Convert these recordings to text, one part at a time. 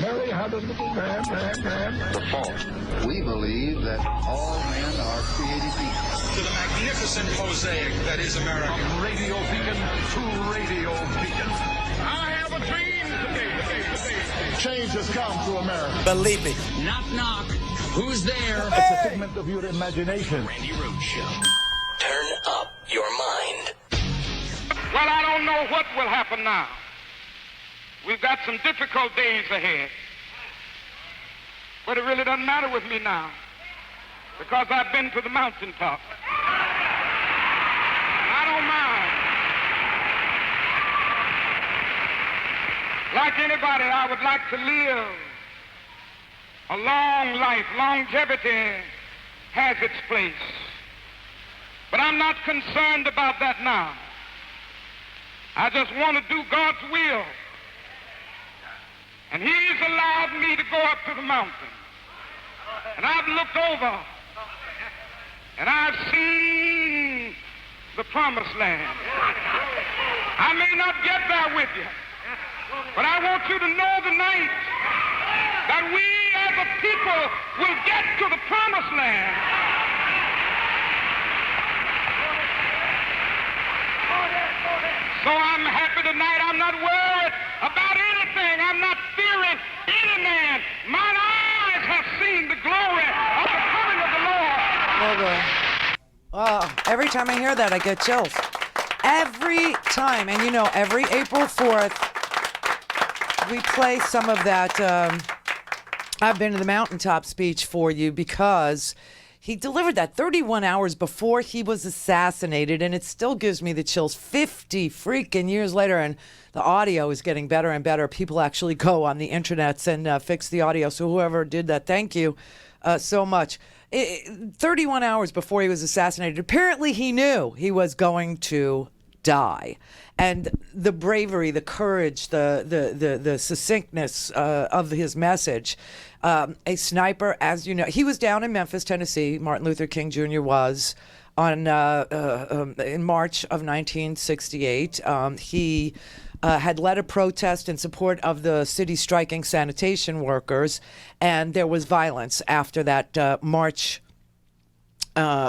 Mary had a little lamb. The fault. We believe that all men are created equal. To the magnificent mosaic that is America. From radio beacon to radio beacon. I have a dream today. Change has come to America. Believe me. Knock, knock. Who's there? It's a figment of your imagination. Randi Rhodes Show. Turn up your mind. Well, I don't know what will happen now. We've got some difficult days ahead. But it really doesn't matter with me now, because I've been to the mountaintop. I don't mind. Like anybody, I would like to live a long life. Longevity has its place. But I'm not concerned about that now. I just want to do God's will. And He's allowed me to go up to the mountain. And I've looked over, and I've seen the promised land. I may not get there with you, but I want you to know tonight that we as a people will get to the promised land. So I'm happy tonight. I'm not worried about anything. I'm not fearing any man. Mine eyes have seen the glory of the coming of the Lord. Oh, every time I hear that, I get chills. Every time. And you know, every April 4th, we play some of that I've been to the mountaintop speech for you, because he delivered that 31 hours before he was assassinated, and it still gives me the chills 50 freaking years later, and the audio is getting better and better. People actually go on the internets and fix the audio, so whoever did that, thank you so much. 31 hours before he was assassinated, apparently he knew he was going to die. And the bravery, the courage, the succinctness of his message. A sniper, as you know, he was down in Memphis, Tennessee. Martin Luther King Jr. was on in March of 1968. He had led a protest in support of the city striking sanitation workers, and there was violence after that March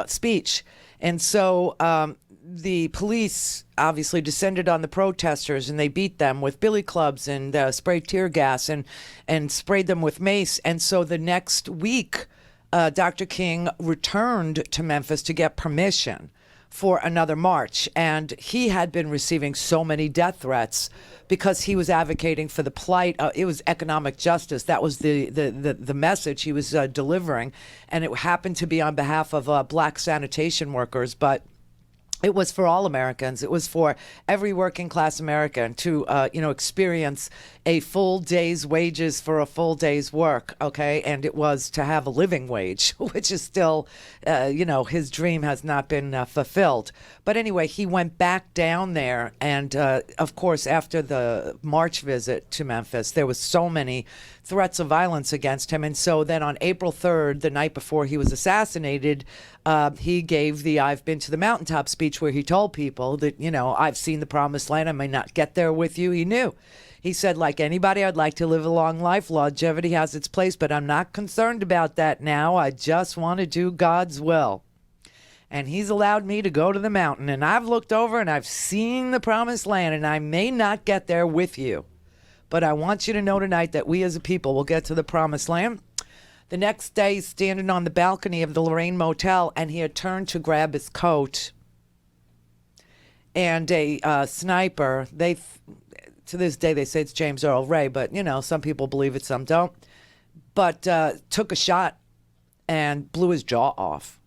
speech. And so the police obviously descended on the protesters, and they beat them with billy clubs and sprayed tear gas and sprayed them with mace. And so the next week, Dr. King returned to Memphis to get permission for another march. And he had been receiving so many death threats because he was advocating for the plight. It was economic justice. That was the message he was delivering. And it happened to be on behalf of black sanitation workers, but it was for all Americans. It was for every working class American to, experience a full day's wages for a full day's work, okay? And it was to have a living wage, which is still, his dream has not been fulfilled. But anyway, he went back down there, and of course, after the March visit to Memphis, there was so many threats of violence against him. And so then on April 3rd, the night before he was assassinated, he gave the I've been to the mountaintop speech, where he told people that, I've seen the promised land. I may not get there with you. He knew. He said, like anybody, I'd like to live a long life. Longevity has its place, but I'm not concerned about that now. I just want to do God's will. And He's allowed me to go to the mountain. And I've looked over and I've seen the promised land, and I may not get there with you. But I want you to know tonight that we as a people will get to the promised land. The next day, he's standing on the balcony of the Lorraine Motel, and he had turned to grab his coat. And a sniper, to this day, they say it's James Earl Ray, but, some people believe it, some don't. But took a shot and blew his jaw off.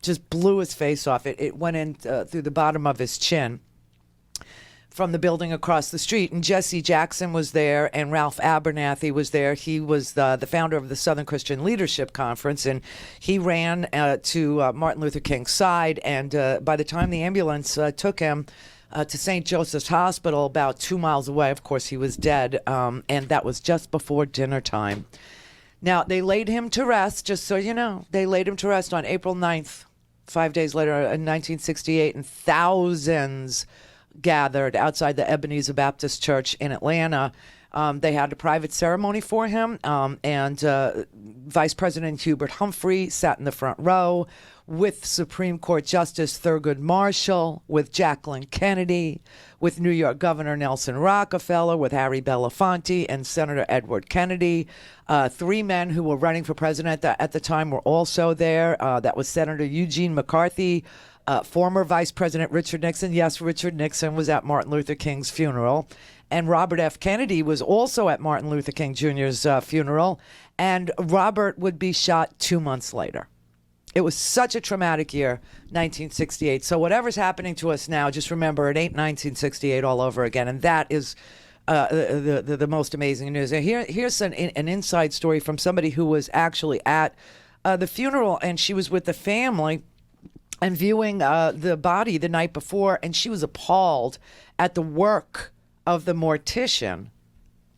Just blew his face off. It went in through the bottom of his chin from the building across the street. And Jesse Jackson was there, and Ralph Abernathy was there. He was the founder of the Southern Christian Leadership Conference, and he ran to Martin Luther King's side. And by the time the ambulance took him to St. Joseph's Hospital, about 2 miles away, of course, he was dead, and that was just before dinner time. Now, they laid him to rest, just so you know. They laid him to rest on April 9th, 5 days later in 1968, and thousands gathered outside the Ebenezer Baptist Church in Atlanta They had a private ceremony for him, and Vice President Hubert Humphrey sat in the front row with Supreme Court Justice Thurgood Marshall, with Jacqueline Kennedy, with New York Governor Nelson Rockefeller, with Harry Belafonte and Senator Edward Kennedy. Three men who were running for president at the time were also there. That was Senator Eugene McCarthy, former Vice President Richard Nixon. Yes, Richard Nixon was at Martin Luther King's funeral. And Robert F. Kennedy was also at Martin Luther King Jr.'s funeral. And Robert would be shot 2 months later. It was such a traumatic year, 1968. So whatever's happening to us now, just remember it ain't 1968 all over again. And that is the most amazing news. And here's an inside story from somebody who was actually at the funeral, and she was with the family and viewing the body the night before, and she was appalled at the work of the mortician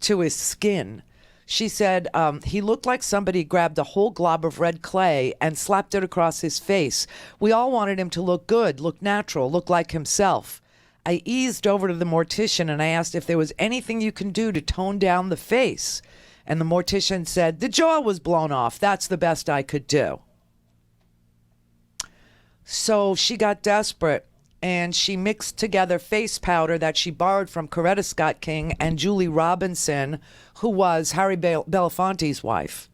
to his skin. She said he looked like somebody grabbed a whole glob of red clay and slapped it across his face. We all wanted him to look good, look natural, look like himself. I eased over to the mortician and I asked if there was anything you can do to tone down the face. And the mortician said, the jaw was blown off. That's the best I could do. So she got desperate, and she mixed together face powder that she borrowed from Coretta Scott King and Julie Robinson, who was Harry Belafonte's wife.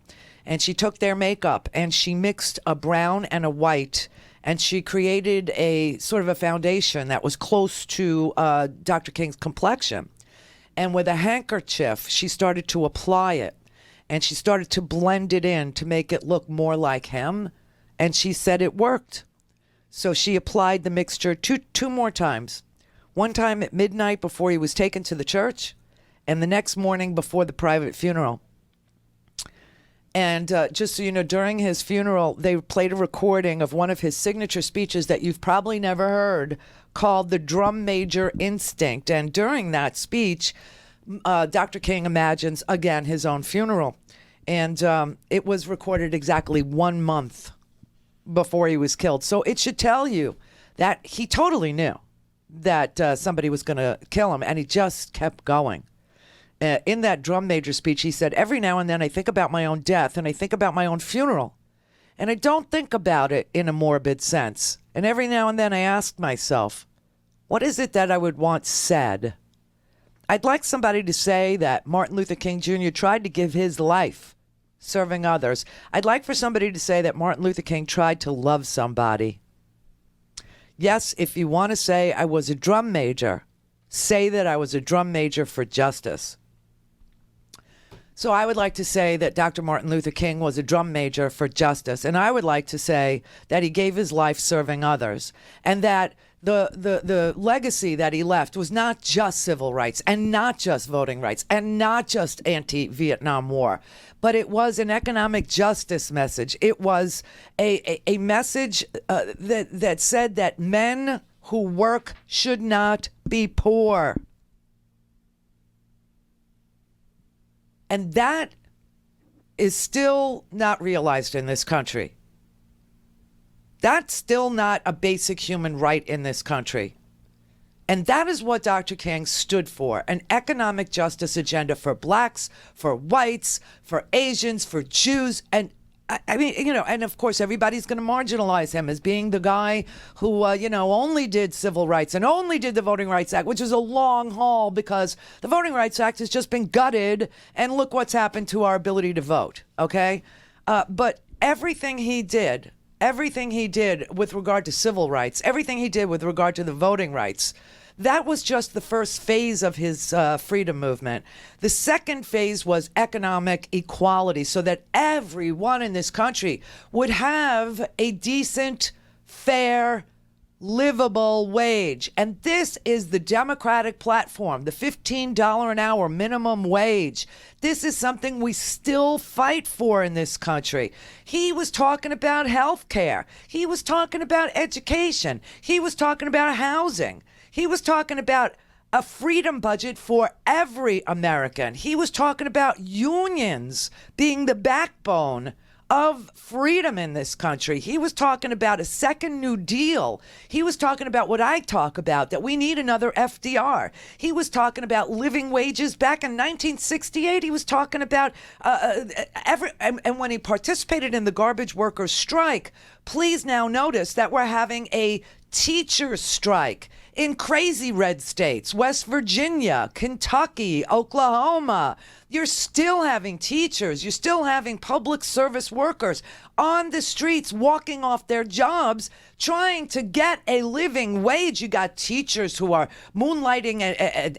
And she took their makeup and she mixed a brown and a white, and she created a sort of a foundation that was close to Dr. King's complexion. And with a handkerchief, she started to apply it, and she started to blend it in to make it look more like him. And she said it worked. So she applied the mixture two more times. One time at midnight before he was taken to the church, and the next morning before the private funeral. And just so you know, during his funeral, they played a recording of one of his signature speeches that you've probably never heard, called The Drum Major Instinct. And during that speech, Dr. King imagines, again, his own funeral. And it was recorded exactly 1 month before he was killed. So it should tell you that he totally knew that somebody was going to kill him, and he just kept going. In that drum major speech, he said, every now and then I think about my own death, and I think about my own funeral, and I don't think about it in a morbid sense. And every now and then I ask myself, what is it that I would want said? I'd like somebody to say that Martin Luther King Jr. tried to give his life serving others. I'd like for somebody to say that Martin Luther King tried to love somebody. Yes, if you want to say I was a drum major, say that I was a drum major for justice. So I would like to say that Dr. Martin Luther King was a drum major for justice, and I would like to say that he gave his life serving others, and that the legacy that he left was not just civil rights and not just voting rights and not just anti-Vietnam War, but it was an economic justice message. It was a message that said that men who work should not be poor. And that is still not realized in this country. That's still not a basic human right in this country. And that is what Dr. King stood for, an economic justice agenda for blacks, for whites, for Asians, for Jews. And I mean, you know, and of course, everybody's going to marginalize him as being the guy who, only did civil rights and only did the Voting Rights Act, which is a long haul because the Voting Rights Act has just been gutted. And look what's happened to our ability to vote. OK, but everything he did with regard to civil rights, everything he did with regard to the voting rights, that was just the first phase of his freedom movement. The second phase was economic equality, so that everyone in this country would have a decent, fair, livable wage. And this is the Democratic platform, the $15 an hour minimum wage. This is something we still fight for in this country. He was talking about health care. He was talking about education. He was talking about housing. He was talking about a freedom budget for every American. He was talking about unions being the backbone of freedom in this country. He was talking about a second New Deal. He was talking about what I talk about, that we need another FDR. He was talking about living wages back in 1968. He was talking about and when he participated in the garbage workers strike, please now notice that we're having a teachers strike in crazy red states, West Virginia, Kentucky, Oklahoma. You're still having teachers, you're still having public service workers on the streets walking off their jobs trying to get a living wage. You got teachers who are moonlighting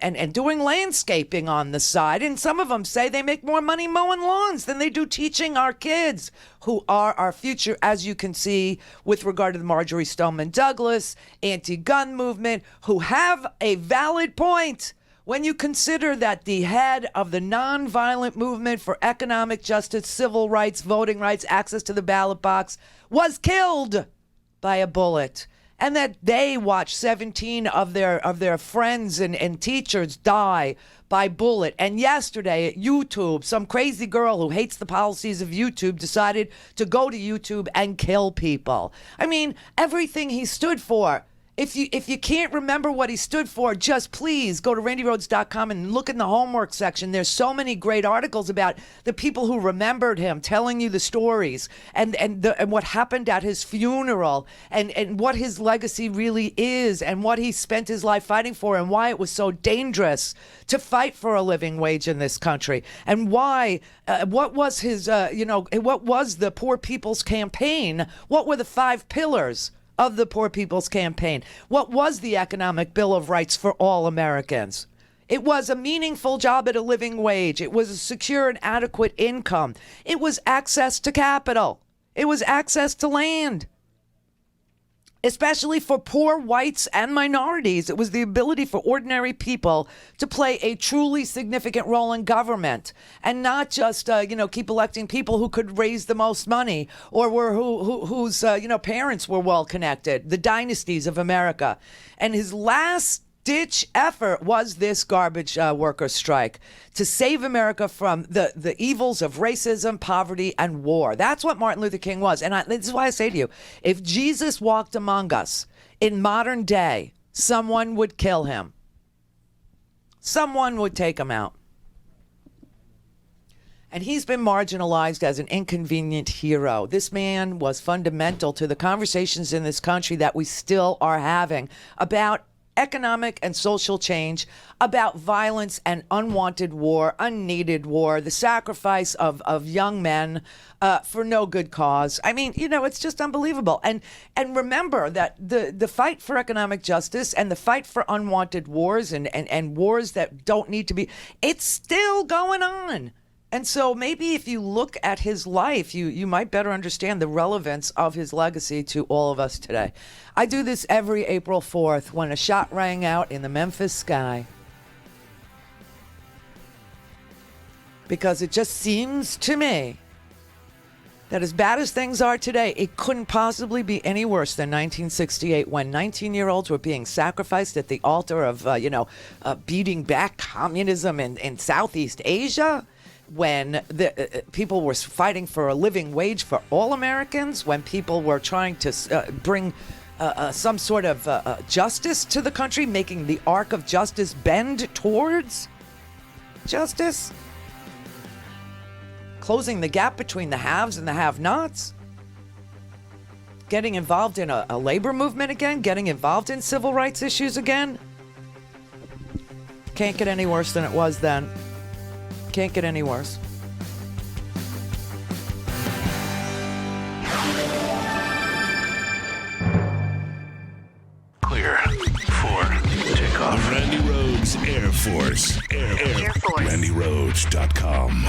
and doing landscaping on the side, and some of them say they make more money mowing lawns than they do teaching our kids, who are our future, as you can see with regard to the Marjorie Stoneman Douglas anti-gun movement, who have a valid point. When you consider that the head of the nonviolent movement for economic justice, civil rights, voting rights, access to the ballot box was killed by a bullet, and that they watched 17 of their friends and teachers die by bullet. And yesterday at YouTube, some crazy girl who hates the policies of YouTube decided to go to YouTube and kill people. I mean, everything he stood for. If you can't remember what he stood for, just please go to RandiRhodes.com and look in the homework section. There's so many great articles about the people who remembered him, telling you the stories and what happened at his funeral and what his legacy really is and what he spent his life fighting for and why it was so dangerous to fight for a living wage in this country and why, what was his, what was the Poor People's Campaign? What were the 5 pillars of the Poor People's Campaign? What was the Economic Bill of Rights for all Americans? It was a meaningful job at a living wage. It was a secure and adequate income. It was access to capital. It was access to land. Especially for poor whites and minorities, it was the ability for ordinary people to play a truly significant role in government and not just, keep electing people who could raise the most money or whose parents were well connected, the dynasties of America. And his last ditch effort was this garbage worker strike to save America from the evils of racism, poverty, and war. That's what Martin Luther King was. And this is why I say to you, if Jesus walked among us in modern day, someone would kill him. Someone would take him out. And he's been marginalized as an inconvenient hero. This man was fundamental to the conversations in this country that we still are having about economic and social change, about violence and unwanted war, unneeded war, the sacrifice of young men for no good cause. I mean, it's just unbelievable. And remember that the fight for economic justice and the fight for unwanted wars and wars that don't need to be, it's still going on. And so maybe if you look at his life, you might better understand the relevance of his legacy to all of us today. I do this every April 4th when a shot rang out in the Memphis sky. Because it just seems to me that as bad as things are today, it couldn't possibly be any worse than 1968 when 19-year-olds were being sacrificed at the altar of, beating back communism in Southeast Asia. When the people were fighting for a living wage for all Americans, when people were trying to bring some sort of justice to the country, making the arc of justice bend towards justice, closing the gap between the haves and the have-nots, getting involved in a labor movement again, getting involved in civil rights issues again. Can't get any worse than it was then. Can't get any worse. Clear for takeoff. Randi Rhodes Air Force. Air Force. RandiRhodes.com.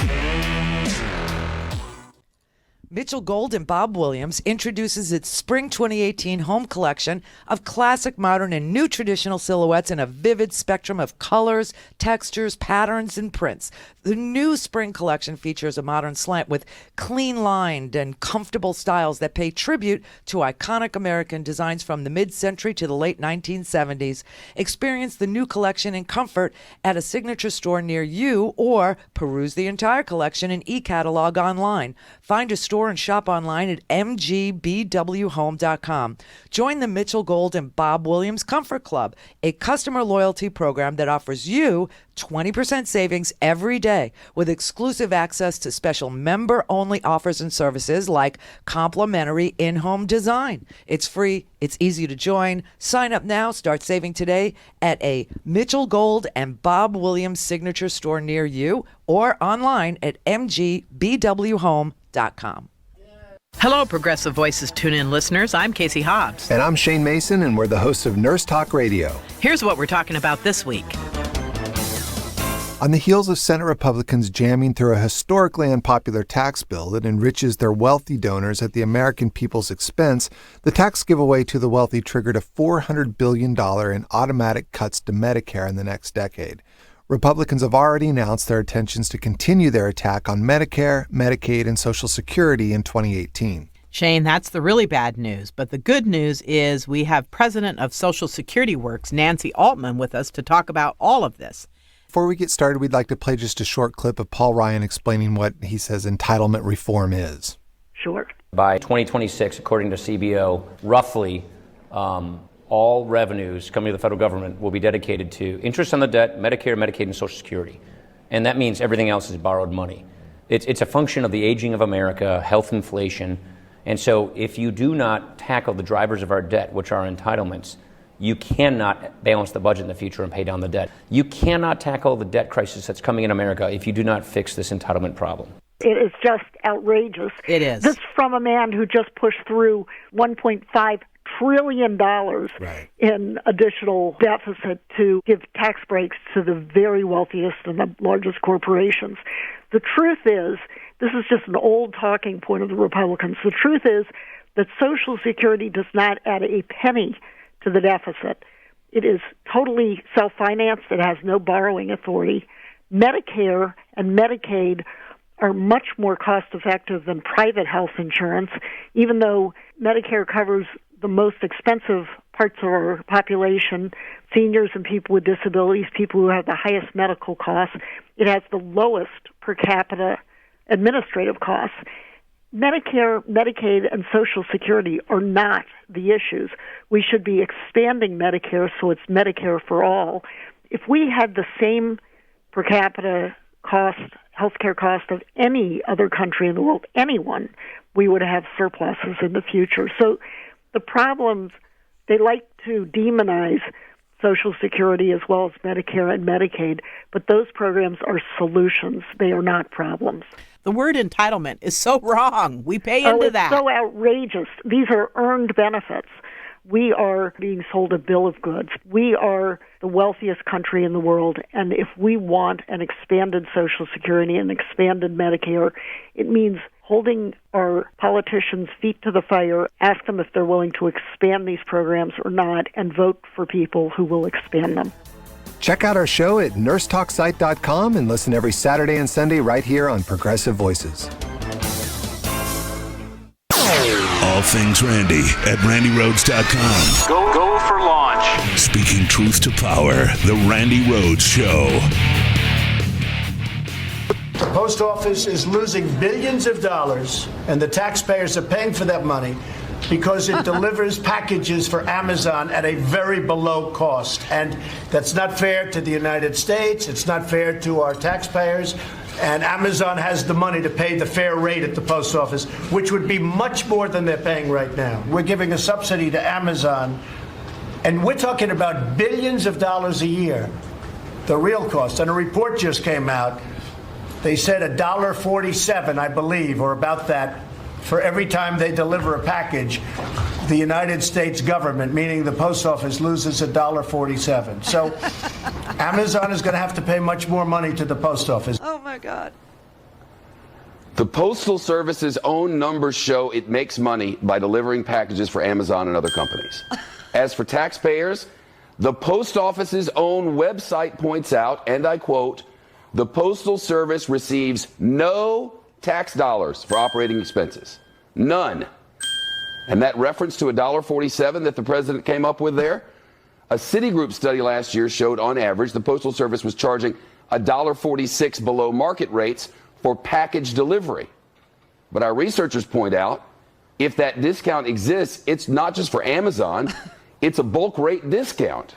Mitchell Gold and Bob Williams introduces its Spring 2018 home collection of classic, modern, and new traditional silhouettes in a vivid spectrum of colors, textures, patterns, and prints. The new spring collection features a modern slant with clean-lined and comfortable styles that pay tribute to iconic American designs from the mid-century to the late 1970s. Experience the new collection in comfort at a signature store near you or peruse the entire collection in e-catalog online. Find a store store and shop online at mgbwhome.com. Join the Mitchell Gold and Bob Williams Comfort Club, a customer loyalty program that offers you 20% savings every day with exclusive access to special member-only offers and services like complimentary in-home design. It's free. It's easy to join. Sign up now. Start saving today at a Mitchell Gold and Bob Williams signature store near you or online at mgbwhome.com. Hello, Progressive Voices tune-in listeners. I'm Casey Hobbs. And I'm Shane Mason, and we're the hosts of Nurse Talk Radio. Here's what we're talking about this week. On the heels of Senate Republicans jamming through a historically unpopular tax bill that enriches their wealthy donors at the American people's expense, the tax giveaway to the wealthy triggered a $400 billion in automatic cuts to Medicare in the next decade. Republicans have already announced their intentions to continue their attack on Medicare, Medicaid, and Social Security in 2018. Shane, that's the really bad news. But the good news is we have President of Social Security Works, Nancy Altman, with us to talk about all of this. Before we get started, we'd like to play just a short clip of Paul Ryan explaining what he says entitlement reform is. Sure. By 2026, according to CBO, roughly all revenues coming to the federal government will be dedicated to interest on the debt, Medicare, Medicaid, and Social Security. And that means everything else is borrowed money. It's a function of the aging of America, health inflation. And so if you do not tackle the drivers of our debt, which are entitlements, you cannot balance the budget in the future and pay down the debt. You cannot tackle the debt crisis that's coming in America if you do not fix this entitlement problem. It is just outrageous. It is. This from a man who just pushed through $1.5 trillion in additional deficit to give tax breaks to the very wealthiest and the largest corporations. The truth is, this is just an old talking point of the Republicans. The truth is that Social Security does not add a penny to the deficit. It is totally self-financed. It has no borrowing authority. Medicare and Medicaid are much more cost-effective than private health insurance, even though Medicare covers the most expensive parts of our population, seniors and people with disabilities, people who have the highest medical costs. It has the lowest per capita administrative costs. Medicare, Medicaid, and Social Security are not the issues. We should be expanding Medicare so it's Medicare for all. If we had the same per capita cost, healthcare cost of any other country in the world, anyone, we would have surpluses in the future. So the problems, they like to demonize Social Security as well as Medicare and Medicaid, but those programs are solutions. They are not problems. The word entitlement is so wrong. We pay into that. It's so outrageous. These are earned benefits. We are being sold a bill of goods. We are the wealthiest country in the world, and if we want an expanded Social Security and expanded Medicare, it means holding our politicians' feet to the fire, ask them if they're willing to expand these programs or not, and vote for people who will expand them. Check out our show at nursetalksite.com and listen every Saturday and Sunday right here on Progressive Voices. All things Randy at randyrhodes.com. Go for launch. Speaking truth to power, The Randi Rhodes Show. The post office is losing billions of dollars, and the taxpayers are paying for that money because it delivers packages for Amazon at a very below cost. And that's not fair to the United States. It's not fair to our taxpayers. And Amazon has the money to pay the fair rate at the post office, which would be much more than they're paying right now. We're giving a subsidy to Amazon, and we're talking about billions of dollars a year, the real cost. And a report just came out. They said $1.47, I believe, or about that, for every time they deliver a package, the United States government, meaning the post office, loses $1.47. So Amazon is going to have to pay much more money to the post office. Oh, my God. The Postal Service's own numbers show it makes money by delivering packages for Amazon and other companies. As for taxpayers, the Post Office's own website points out, and I quote, "The Postal Service receives no tax dollars for operating expenses. None." And that reference to $1.47 that the president came up with there, a Citigroup study last year showed on average the Postal Service was charging $1.46 below market rates for package delivery. But our researchers point out, if that discount exists, it's not just for Amazon, it's a bulk rate discount.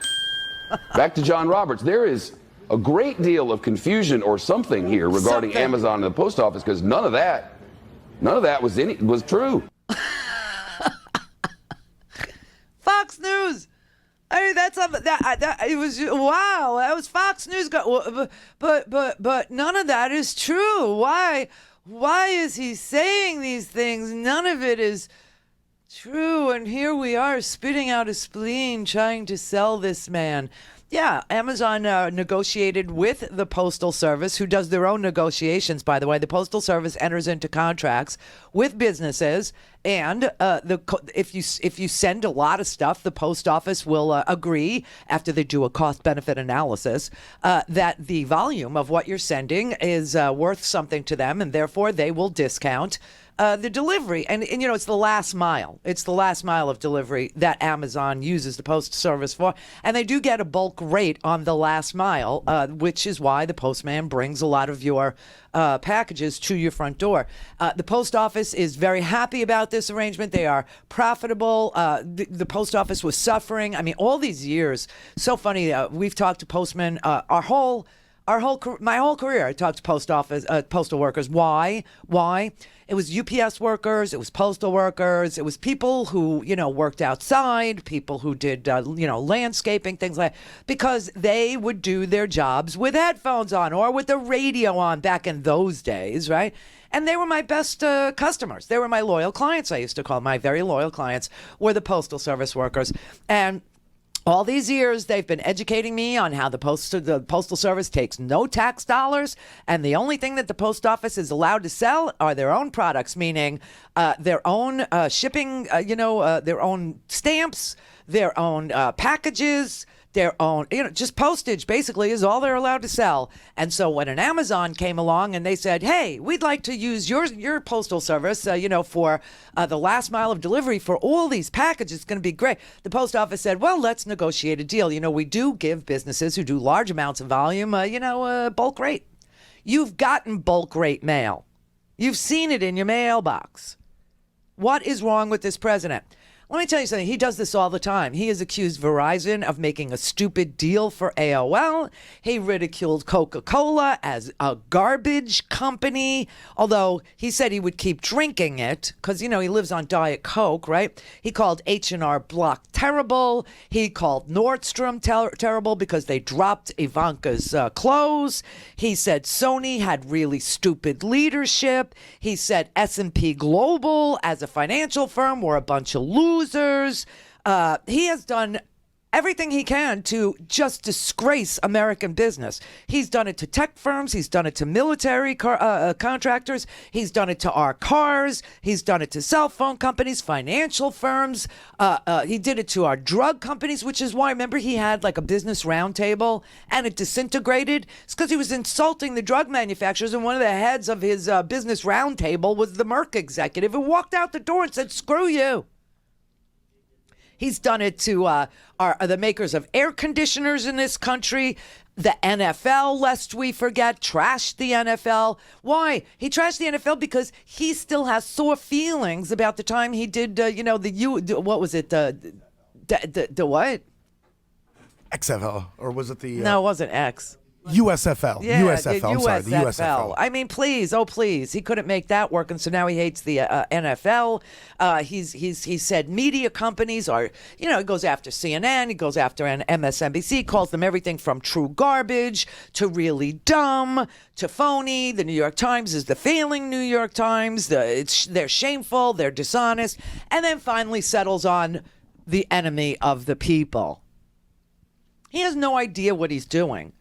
Back to John Roberts, there is a great deal of confusion or something here regarding Amazon and the post office, because none of that was true. Fox News. I mean, it was wow. That was Fox News. But none of that is true. Why is he saying these things? None of it is true. And here we are spitting out a spleen, trying to sell this man. Yeah, Amazon negotiated with the Postal Service, who does their own negotiations, by the way. The Postal Service enters into contracts with businesses, and if you send a lot of stuff, the post office will agree, after they do a cost-benefit analysis, that the volume of what you're sending is worth something to them, and therefore they will discount the delivery. And it's the last mile. It's the last mile of delivery that Amazon uses the Post Service for. And they do get a bulk rate on the last mile, which is why the postman brings a lot of your packages to your front door. The post office is very happy about this arrangement. They are profitable. The post office was suffering. I mean, all these years. So funny. We've talked to postmen my whole career. I talked to postal workers. Why? It was UPS workers. It was postal workers. It was people who, worked outside, people who did, landscaping, things like that, because they would do their jobs with headphones on or with the radio on back in those days, right? And they were my best customers. They were my loyal clients, I used to call them. My very loyal clients were the Postal Service workers. And all these years, they've been educating me on how the Postal Service takes no tax dollars, and the only thing that the post office is allowed to sell are their own products, meaning their own shipping, their own stamps, their own packages, their own, just postage basically is all they're allowed to sell. And so when an Amazon came along and they said, hey, we'd like to use your postal service, for the last mile of delivery for all these packages, it's going to be great. The post office said, well, let's negotiate a deal. We do give businesses who do large amounts of volume, a bulk rate. You've gotten bulk rate mail. You've seen it in your mailbox. What is wrong with this president? Let me tell you something. He does this all the time. He has accused Verizon of making a stupid deal for AOL. He ridiculed Coca-Cola as a garbage company, although he said he would keep drinking it because, he lives on Diet Coke, right? He called H&R Block terrible. He called Nordstrom terrible because they dropped Ivanka's clothes. He said Sony had really stupid leadership. He said S&P Global as a financial firm were a bunch of losers. He has done everything he can to just disgrace American business. He's done it to tech firms. He's done it to military contractors. He's done it to our cars. He's done it to cell phone companies, financial firms. He did it to our drug companies, which is why, remember, he had like a business roundtable and it disintegrated. It's because he was insulting the drug manufacturers, and one of the heads of his business roundtable was the Merck executive who walked out the door and said, screw you. He's done it to the makers of air conditioners in this country. The NFL, lest we forget, trashed the NFL. Why? He trashed the NFL because he still has sore feelings about the time he did, what was it? The what? XFL, or was it the... No, it wasn't X. USFL. Yeah, USFL. I'm sorry, the USFL. I mean, please. He couldn't make that work, and so now he hates the NFL. He said media companies are, he goes after CNN, he goes after MSNBC, calls them everything from true garbage to really dumb to phony. The New York Times is the failing New York Times. They're shameful, they're dishonest, and then finally settles on the enemy of the people. He has no idea what he's doing.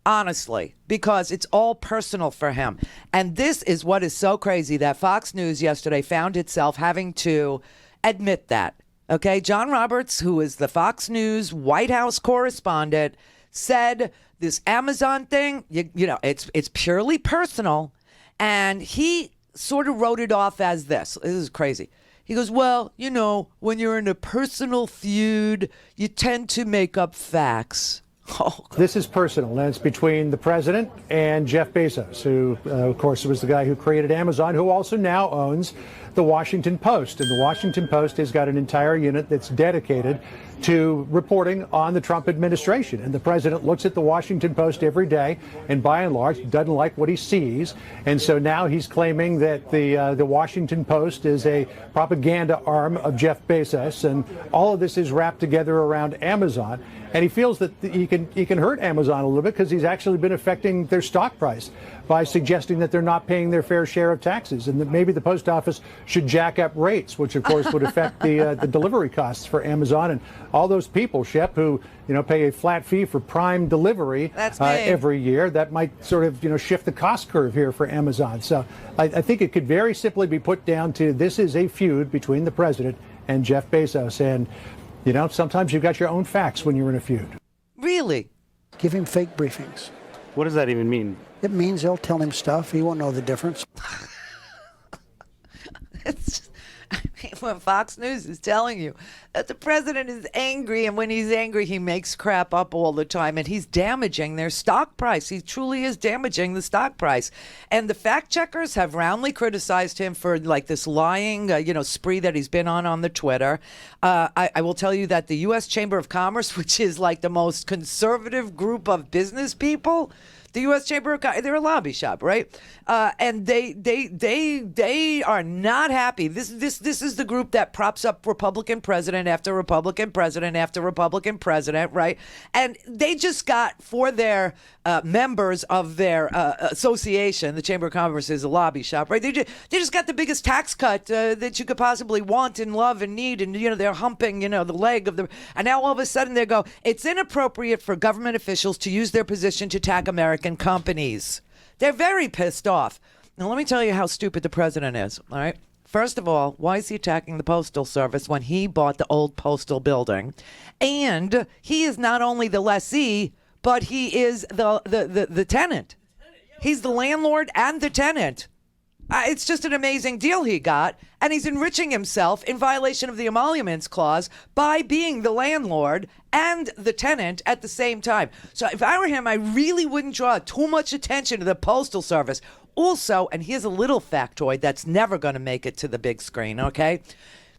Honestly, because it's all personal for him. And this is what is so crazy that Fox News yesterday found itself having to admit that. Okay, John Roberts, who is the Fox News White House correspondent, said this Amazon thing, it's purely personal. And he sort of wrote it off as this. This is crazy. He goes, well, when you're in a personal feud, you tend to make up facts. Oh, this is personal, and it's between the president and Jeff Bezos, who, of course, was the guy who created Amazon, who also now owns the Washington Post. And the Washington Post has got an entire unit that's dedicated to reporting on the Trump administration. And the president looks at the Washington Post every day and by and large doesn't like what he sees. And so now he's claiming that the Washington Post is a propaganda arm of Jeff Bezos. And all of this is wrapped together around Amazon. And he feels that he can hurt Amazon a little bit because he's actually been affecting their stock price by suggesting that they're not paying their fair share of taxes, and that maybe the post office should jack up rates, which of course would affect the delivery costs for Amazon and all those people, Shep, who pay a flat fee for Prime delivery every year. That might sort of shift the cost curve here for Amazon. So I think it could very simply be put down to this is a feud between the president and Jeff Bezos, and sometimes you've got your own facts when you're in a feud. Really? Give him fake briefings. What does that even mean? It means they'll tell him stuff. He won't know the difference. When Fox News is telling you that the president is angry, and when he's angry, he makes crap up all the time, and he's damaging their stock price. He truly is damaging the stock price. And the fact checkers have roundly criticized him for this lying, spree that he's been on the Twitter. I will tell you that the U.S. Chamber of Commerce, which is the most conservative group of business people, the U.S. Chamber of Commerce, they're a lobby shop, right? And they are not happy. This is the group that props up Republican president after Republican president after Republican president, right? And they just got for their members of their association, the Chamber of Commerce is a lobby shop, right? They just got the biggest tax cut that you could possibly want and love and need, and they're humping the leg of the. And now all of a sudden they go, it's inappropriate for government officials to use their position to attack American companies. They're very pissed off. Now, let me tell you how stupid the president is, all right? First of all, why is he attacking the Postal Service when he bought the old postal building? And he is not only the lessee, but he is the tenant. He's the landlord and the tenant. It's just an amazing deal he got, and he's enriching himself in violation of the emoluments clause by being the landlord and the tenant at the same time. So if I were him, I really wouldn't draw too much attention to the Postal Service. Also, and here's a little factoid that's never going to make it to the big screen, okay?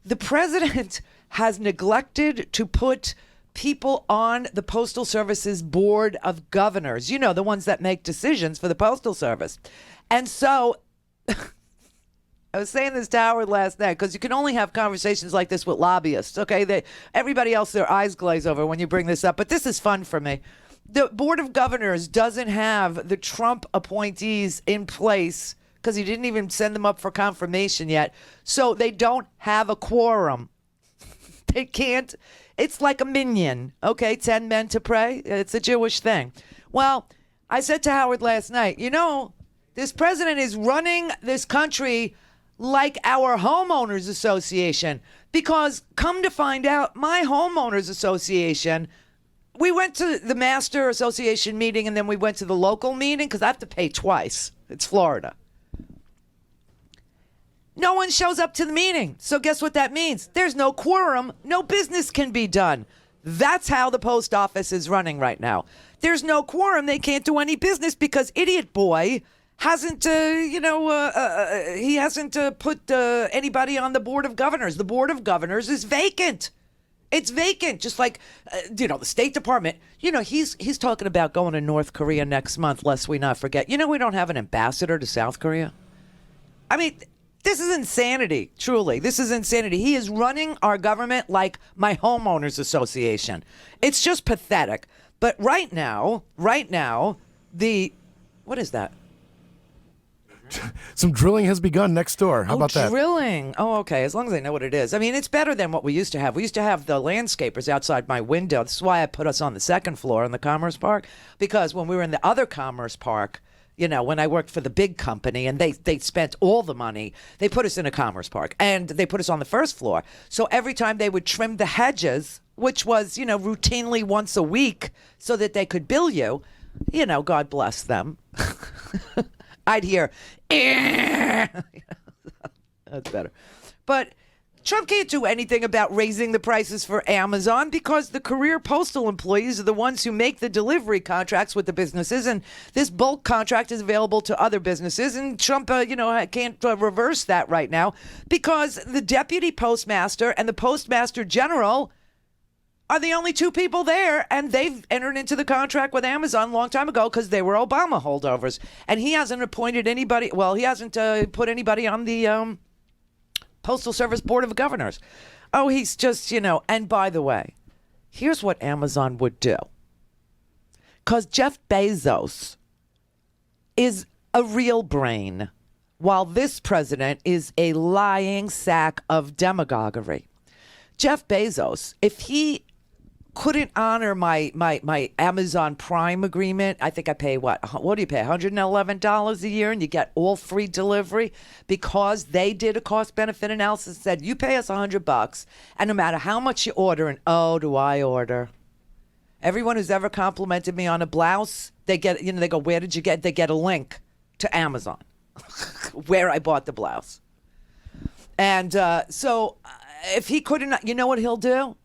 The president has neglected to put people on the Postal Service's board of governors, the ones that make decisions for the Postal Service. And so I was saying this to Howard last night because you can only have conversations like this with lobbyists, okay? Everybody else, their eyes glaze over when you bring this up, but this is fun for me. The Board of Governors doesn't have the Trump appointees in place because he didn't even send them up for confirmation yet, so they don't have a quorum. They can't. It's like a minyan, okay? 10 men to pray. It's a Jewish thing. Well, I said to Howard last night, this president is running this country like our homeowners association, because come to find out, my homeowners association, we went to the master association meeting and then we went to the local meeting because I have to pay twice. It's Florida. No one shows up to the meeting. So guess what that means? There's no quorum. No business can be done. That's how the post office is running right now. There's no quorum. They can't do any business because idiot boy hasn't, he hasn't put anybody on the Board of Governors. The Board of Governors is vacant. It's vacant, just like, the State Department. He's talking about going to North Korea next month, lest we not forget. We don't have an ambassador to South Korea. I mean, this is insanity, truly. This is insanity. He is running our government like my homeowners association. It's just pathetic. But right now, what is that? Some drilling has begun next door. How about that? Drilling. Oh, okay. As long as I know what it is. I mean, it's better than what we used to have. We used to have the landscapers outside my window. This is why I put us on the second floor in the Commerce Park. Because when we were in the other Commerce Park, when I worked for the big company and they spent all the money, they put us in a Commerce Park and they put us on the first floor. So every time they would trim the hedges, which was, routinely once a week so that they could bill you, God bless them. I'd hear, that's better. But Trump can't do anything about raising the prices for Amazon because the career postal employees are the ones who make the delivery contracts with the businesses, and this bulk contract is available to other businesses, and Trump, can't reverse that right now because the deputy postmaster and the postmaster general are the only two people there, and they've entered into the contract with Amazon a long time ago because they were Obama holdovers. And he hasn't appointed anybody. Well, he hasn't put anybody on the Postal Service Board of Governors. Oh, he's just, And by the way, here's what Amazon would do. Because Jeff Bezos is a real brain, while this president is a lying sack of demagoguery. Jeff Bezos, if he couldn't honor my Amazon Prime agreement, I think I pay what do you pay, $111 a year, and you get all free delivery because they did a cost-benefit analysis and said, you pay us $100, and no matter how much you order, and oh, do I order. Everyone who's ever complimented me on a blouse, they get, they go, where did you get? They get a link to Amazon where I bought the blouse. And so if he couldn't, you know what he'll do?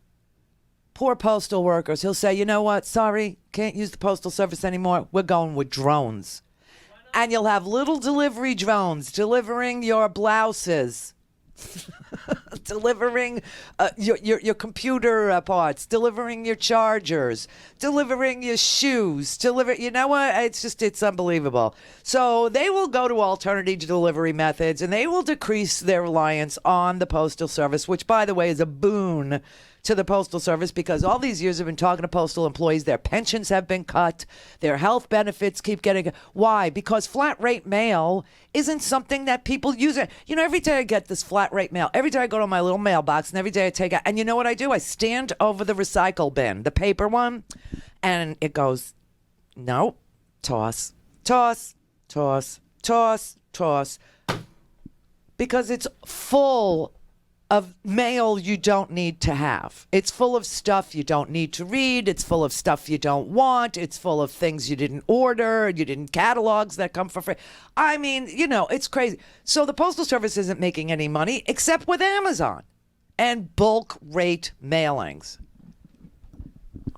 Poor postal workers. He'll say, you know what? Sorry, can't use the postal service anymore. We're going with drones. And you'll have little delivery drones delivering your blouses, delivering your computer parts, delivering your chargers, delivering your shoes, you know what? It's unbelievable. So they will go to alternative delivery methods, and they will decrease their reliance on the Postal Service, which, by the way, is a boon to the Postal Service because all these years I've been talking to postal employees. Their pensions have been cut. Their health benefits keep getting... Why? Because flat rate mail isn't something that people use. Every day I get this flat rate mail. Every day I go to my little mailbox, and every day I take it. And you know what I do? I stand over the recycle bin, the paper one, and it goes, no, toss, toss, toss, toss, toss. Because it's full of mail you don't need to have. It's full of stuff you don't need to read. It's full of stuff you don't want. It's full of things you didn't order. You didn't catalogs that come for free. I mean, it's crazy. So the Postal Service isn't making any money except with Amazon and bulk rate mailings.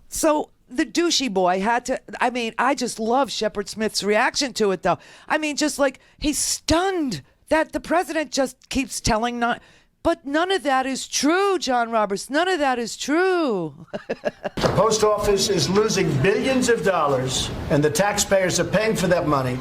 So the douchey boy had to, I just love Shepard Smith's reaction to it, though. Just like he's stunned that the president just keeps telling But none of that is true, John Roberts. None of that is true. The post office is losing billions of dollars, and the taxpayers are paying for that money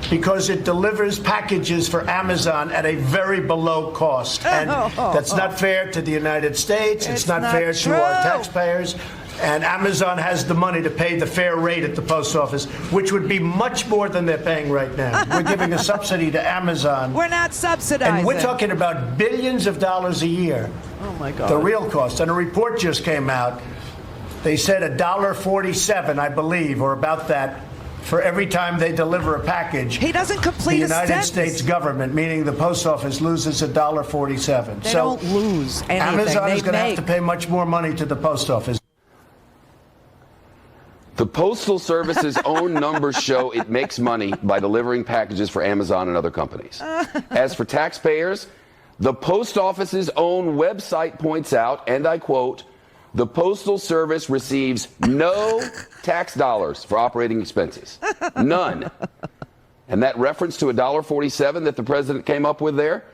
because it delivers packages for Amazon at a very below cost. And that's not fair to the United States. It's not fair to our taxpayers. And Amazon has the money to pay the fair rate at the post office, which would be much more than they're paying right now. We're giving a subsidy to Amazon. We're not subsidizing. And we're talking about billions of dollars a year. Oh, my God. The real cost. And a report just came out. They said $1.47, I believe, or about that, for every time they deliver a package. He doesn't complete a sentence. The United States government, meaning the post office, loses $1.47. They don't lose anything. Amazon is going to have to pay much more money to the post office. The Postal Service's own numbers show it makes money by delivering packages for Amazon and other companies. As for taxpayers, the Post Office's own website points out, and I quote, the Postal Service receives no tax dollars for operating expenses. None. And that reference to $1.47 that the president came up with there,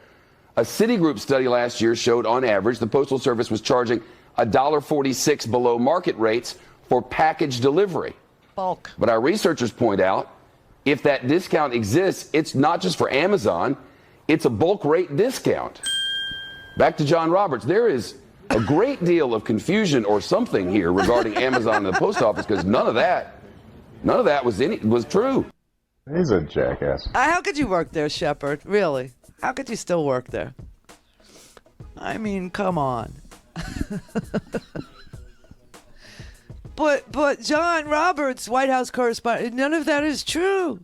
a Citigroup study last year showed on average the Postal Service was charging $1.46 below market rates for package delivery. Bulk. But our researchers point out, if that discount exists, it's not just for Amazon, it's a bulk rate discount. Back to John Roberts, there is a great deal of confusion or something here regarding Amazon and the post office because none of that was true. He's a jackass. How could you work there, Shepard? Really? How could you still work there? Come on. But John Roberts, White House correspondent, none of that is true.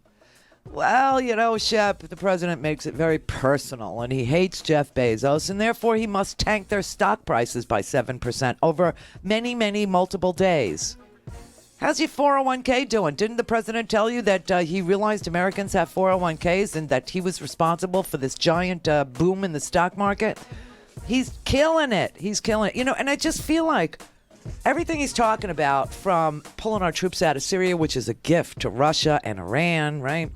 Well, Shep, the president makes it very personal, and he hates Jeff Bezos, and therefore he must tank their stock prices by 7% over many, many multiple days. How's your 401k doing? Didn't the president tell you that he realized Americans have 401ks and that he was responsible for this giant boom in the stock market? He's killing it. He's killing it. And I just feel like everything he's talking about, from pulling our troops out of Syria, which is a gift to Russia and Iran, right?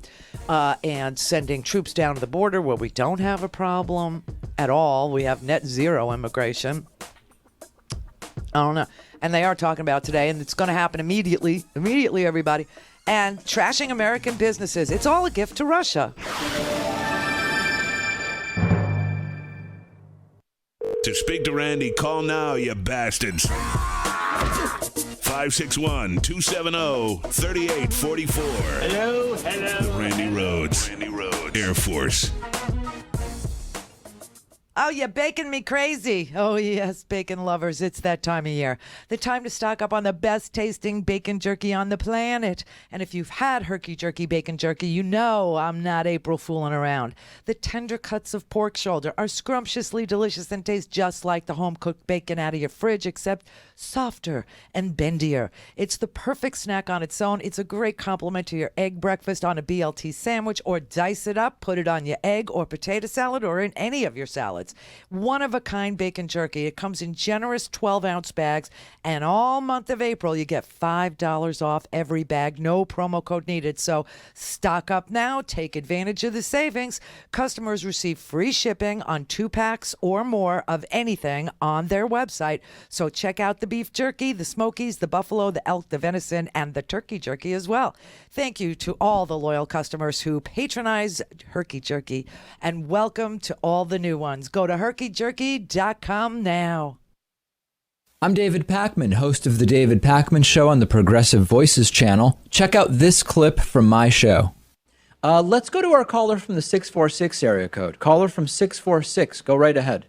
And sending troops down to the border where we don't have a problem at all. We have net zero immigration. I don't know. And they are talking about today, and it's going to happen immediately, everybody. And trashing American businesses. It's all a gift to Russia. To speak to Randi, call now, you bastards. 561-270-3844. Hello. Randi Rhodes. Air Force. Oh, you're baking me crazy. Oh, yes, bacon lovers. It's that time of year. The time to stock up on the best tasting bacon jerky on the planet. And if you've had Herky Jerky bacon jerky, you know I'm not April fooling around. The tender cuts of pork shoulder are scrumptiously delicious and taste just like the home-cooked bacon out of your fridge, except softer and bendier. It's the perfect snack on its own. It's a great complement to your egg breakfast on a BLT sandwich, or dice it up, put it on your egg or potato salad, or in any of your salads. One-of-a-kind bacon jerky. It comes in generous 12-ounce bags, and all month of April, you get $5 off every bag. No promo code needed. So stock up now. Take advantage of the savings. Customers receive free shipping on 2 packs or more of anything on their website. So check out the beef jerky, the Smokies, the buffalo, the elk, the venison, and the turkey jerky as well. Thank you to all the loyal customers who patronize Herky Jerky, and welcome to all the new ones. Go to herkyjerky.com now. I'm David Pakman, host of The David Pakman Show on the Progressive Voices channel. Check out this clip from my show. Let's go to our caller from the 646 area code. Caller from 646, go right ahead.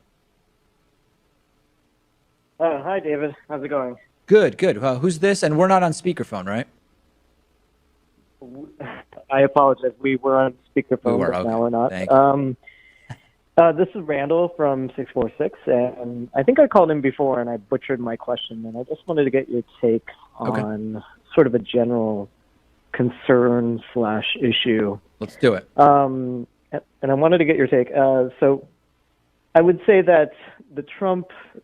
Hi, David. How's it going? Good. Who's this? And we're not on speakerphone, right? I apologize. We were on speakerphone, but now we're not. Thank you. This is Randall from 646, and I think I called in before and I butchered my question, and I just wanted to get your take on sort of a general concern/issue. Let's do it. And I wanted to get your take. So I would say that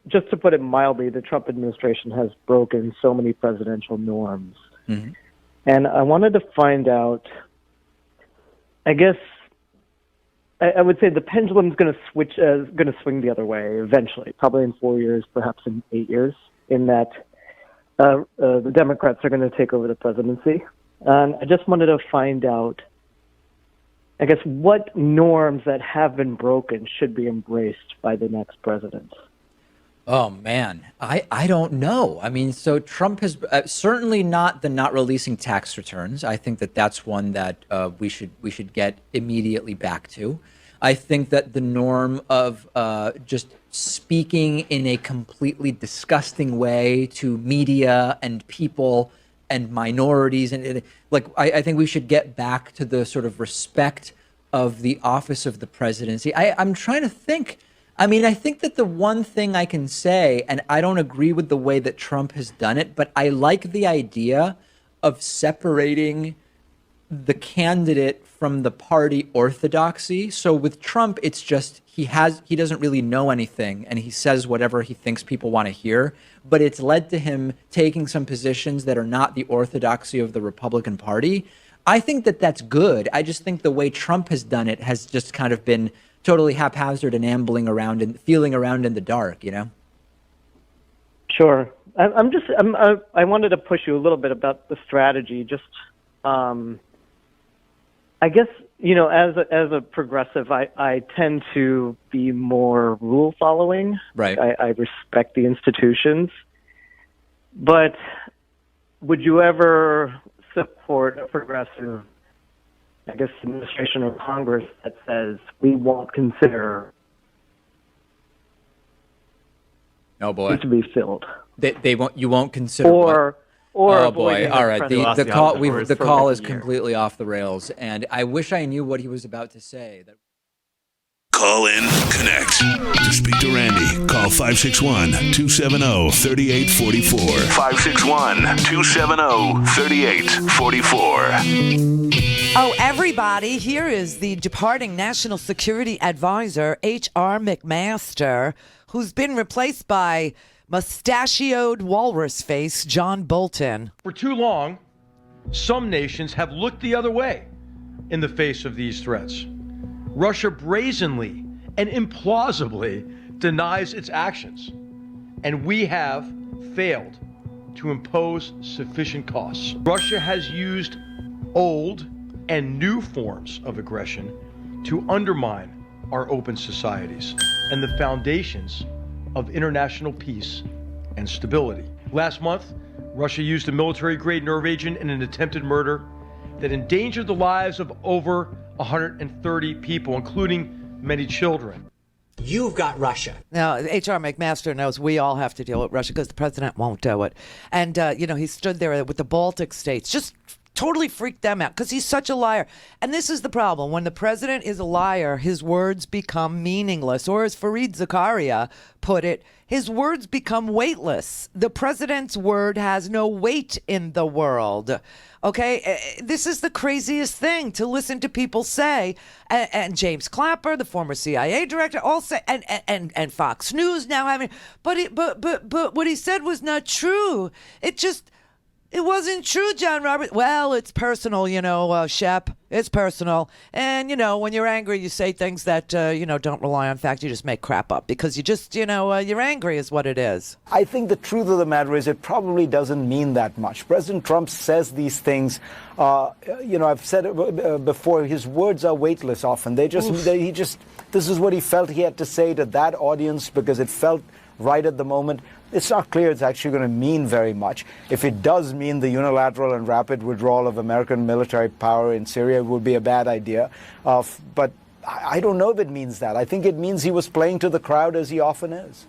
just to put it mildly, the Trump administration has broken so many presidential norms. Mm-hmm. And I wanted to find out, I guess, I would say the pendulum's going to swing the other way eventually, probably in 4 years, perhaps in 8 years, in that the Democrats are going to take over the presidency. And I just wanted to find out, I guess, what norms that have been broken should be embraced by the next president. Oh, man, I don't know. I mean, so Trump has certainly not releasing tax returns. I think that's one that we should get immediately back to. I think that the norm of just speaking in a completely disgusting way to media and people and minorities, and I think we should get back to the sort of respect of the office of the presidency. I'm trying to think. I mean, I think that the one thing I can say, and I don't agree with the way that Trump has done it, but I like the idea of separating the candidate from the party orthodoxy. So with Trump, it's just he doesn't really know anything, and he says whatever he thinks people want to hear, but it's led to him taking some positions that are not the orthodoxy of the Republican Party. I think that that's good. I just think the way Trump has done it has just kind of been totally haphazard and ambling around and feeling around in the dark, you know? Sure. I wanted to push you a little bit about the strategy. Just, I guess, as a progressive, I tend to be more rule following. Right. I respect the institutions. But would you ever support a progressive, I guess, administration or Congress that says we won't consider oh boy to be filled? They won't. You won't consider or oh boy! All right, the call is year. Completely off the rails, and I wish I knew what he was about to say. Call in, connect. To speak to Randi, call 561-270-3844. 561-270-3844. Oh, everybody, here is the departing National Security Advisor, H.R. McMaster, who's been replaced by mustachioed walrus face John Bolton. For too long, some nations have looked the other way in the face of these threats. Russia brazenly and implausibly denies its actions, and we have failed to impose sufficient costs. Russia has used old and new forms of aggression to undermine our open societies and the foundations of international peace and stability. Last month, Russia used a military-grade nerve agent in an attempted murder that endangered the lives of over 130 people, including many children. You've got Russia. Now, H.R. McMaster knows we all have to deal with Russia because the president won't do it. And, he stood there with the Baltic states, just totally freaked them out because he's such a liar. And this is the problem. When the president is a liar, his words become meaningless. Or as Fareed Zakaria put it, his words become weightless. The president's word has no weight in the world. Okay, this is the craziest thing to listen to people say. And James Clapper, the former CIA director, all say, and Fox News now having, but what he said was not true. It wasn't true, John Roberts. Well, it's personal, Shep. It's personal. And, when you're angry, you say things that, don't rely on fact. You just make crap up because you just, you're angry is what it is. I think the truth of the matter is it probably doesn't mean that much. President Trump says these things. I've said it before. His words are weightless often. This is what he felt he had to say to that audience because it felt right at the moment. It's not clear it's actually going to mean very much. If it does mean the unilateral and rapid withdrawal of American military power in Syria, it would be a bad idea. But I don't know if it means that. I think it means he was playing to the crowd as he often is.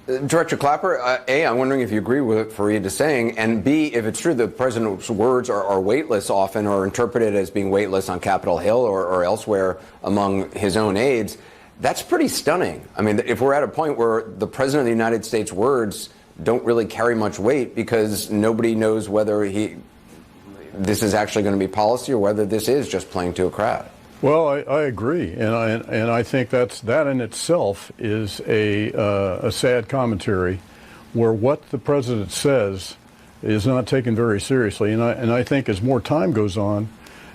Director Clapper, A, I'm wondering if you agree with what Fareed is saying, and B, if it's true that the president's words are weightless often or interpreted as being weightless on Capitol Hill or elsewhere among his own aides. That's pretty stunning. I mean, if we're at a point where the president of the United States' words don't really carry much weight because nobody knows whether this is actually going to be policy or whether this is just playing to a crowd. Well, I agree, and I think that in itself is a sad commentary, where what the president says is not taken very seriously, and I think as more time goes on,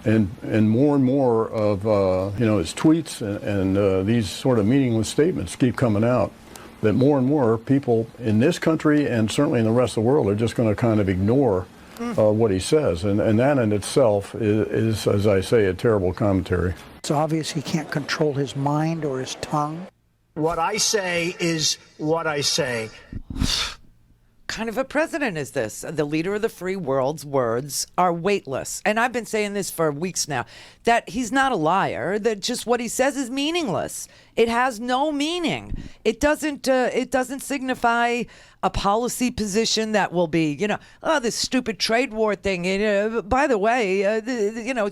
and more of his tweets and these sort of meaningless statements keep coming out, that more and more people in this country and certainly in the rest of the world are just going to kind of ignore what he says. And that in itself is, as I say, a terrible commentary. It's obvious he can't control his mind or his tongue. What I say is what I say. Kind of a president is this? The leader of the free world's words are weightless. And I've been saying this for weeks now, that he's not a liar, that just what he says is meaningless. It has no meaning. It doesn't signify a policy position that will be, this stupid trade war thing. By the way,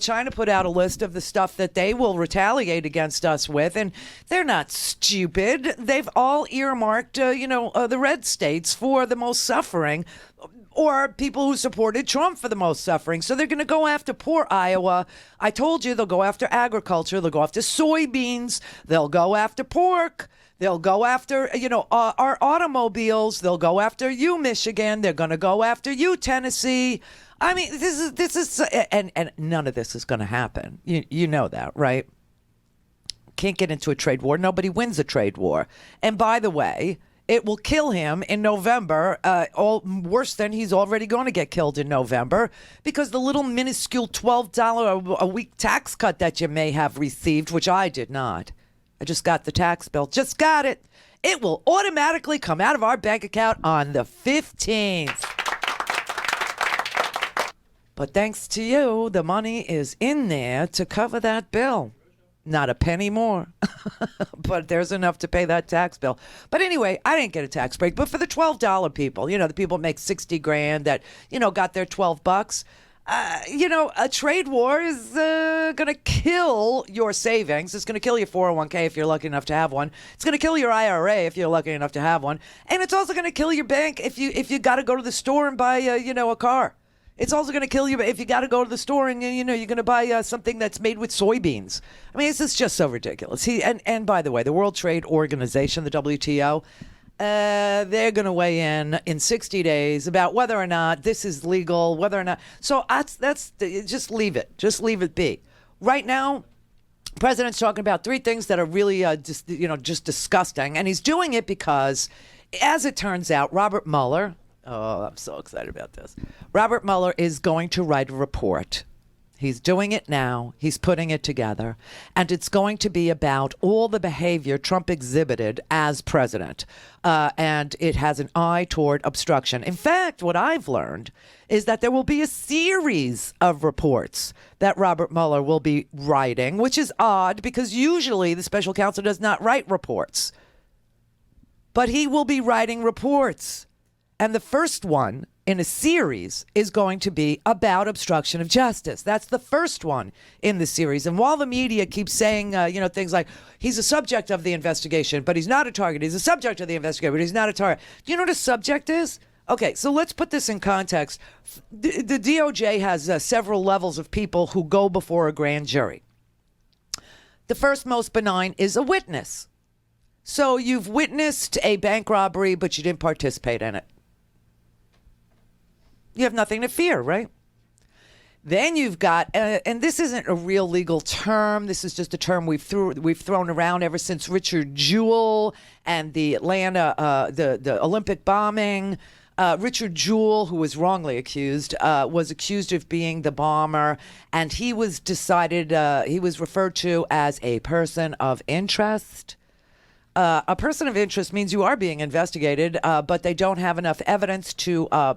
China put out a list of the stuff that they will retaliate against us with, and they're not stupid. They've all earmarked, the red states for the most suffering, or people who supported Trump for the most suffering. So they're going to go after poor Iowa. I told you they'll go after agriculture. They'll go after soybeans. They'll go after pork. They'll go after, our automobiles. They'll go after you, Michigan. They're going to go after you, Tennessee. I mean, this is, and none of this is going to happen. You know that, right? Can't get into a trade war. Nobody wins a trade war. And by the way, it will kill him in November, all worse than he's already going to get killed in November, because the little minuscule $12 a week tax cut that you may have received, which I did not. I just got the tax bill. Just got it. It will automatically come out of our bank account on the 15th. But thanks to you, the money is in there to cover that bill. Not a penny more, but there's enough to pay that tax bill. But anyway, I didn't get a tax break. But for the $12 people, the people make 60 grand that, got their $12, a trade war is going to kill your savings. It's going to kill your 401k if you're lucky enough to have one. It's going to kill your IRA if you're lucky enough to have one. And it's also going to kill your bank if you got to go to the store and buy, a car. It's also going to kill you if you got to go to the store and you're going to buy something that's made with soybeans. I mean, this is just so ridiculous. And by the way, the World Trade Organization, the WTO, they're going to weigh in 60 days about whether or not this is legal, whether or not. So that's just leave it. Just leave it be. Right now, the president's talking about three things that are really just disgusting, and he's doing it because, as it turns out, Robert Mueller. Oh, I'm so excited about this. Robert Mueller is going to write a report. He's doing it now. He's putting it together. And it's going to be about all the behavior Trump exhibited as president. And it has an eye toward obstruction. In fact, what I've learned is that there will be a series of reports that Robert Mueller will be writing, which is odd because usually the special counsel does not write reports. But he will be writing reports. And the first one in a series is going to be about obstruction of justice. That's the first one in the series. And while the media keeps saying, things like, he's a subject of the investigation, but he's not a target. He's a subject of the investigation, but he's not a target. Do you know what a subject is? Okay, so let's put this in context. The DOJ has several levels of people who go before a grand jury. The first most benign is a witness. So you've witnessed a bank robbery, but you didn't participate in it. You have nothing to fear, right? Then you've got, and this isn't a real legal term. This is just a term we've thrown around ever since Richard Jewell and the Atlanta, the Olympic bombing. Richard Jewell, who was wrongly accused, was accused of being the bomber, and he was referred to as a person of interest. A person of interest means you are being investigated, but they don't have enough evidence to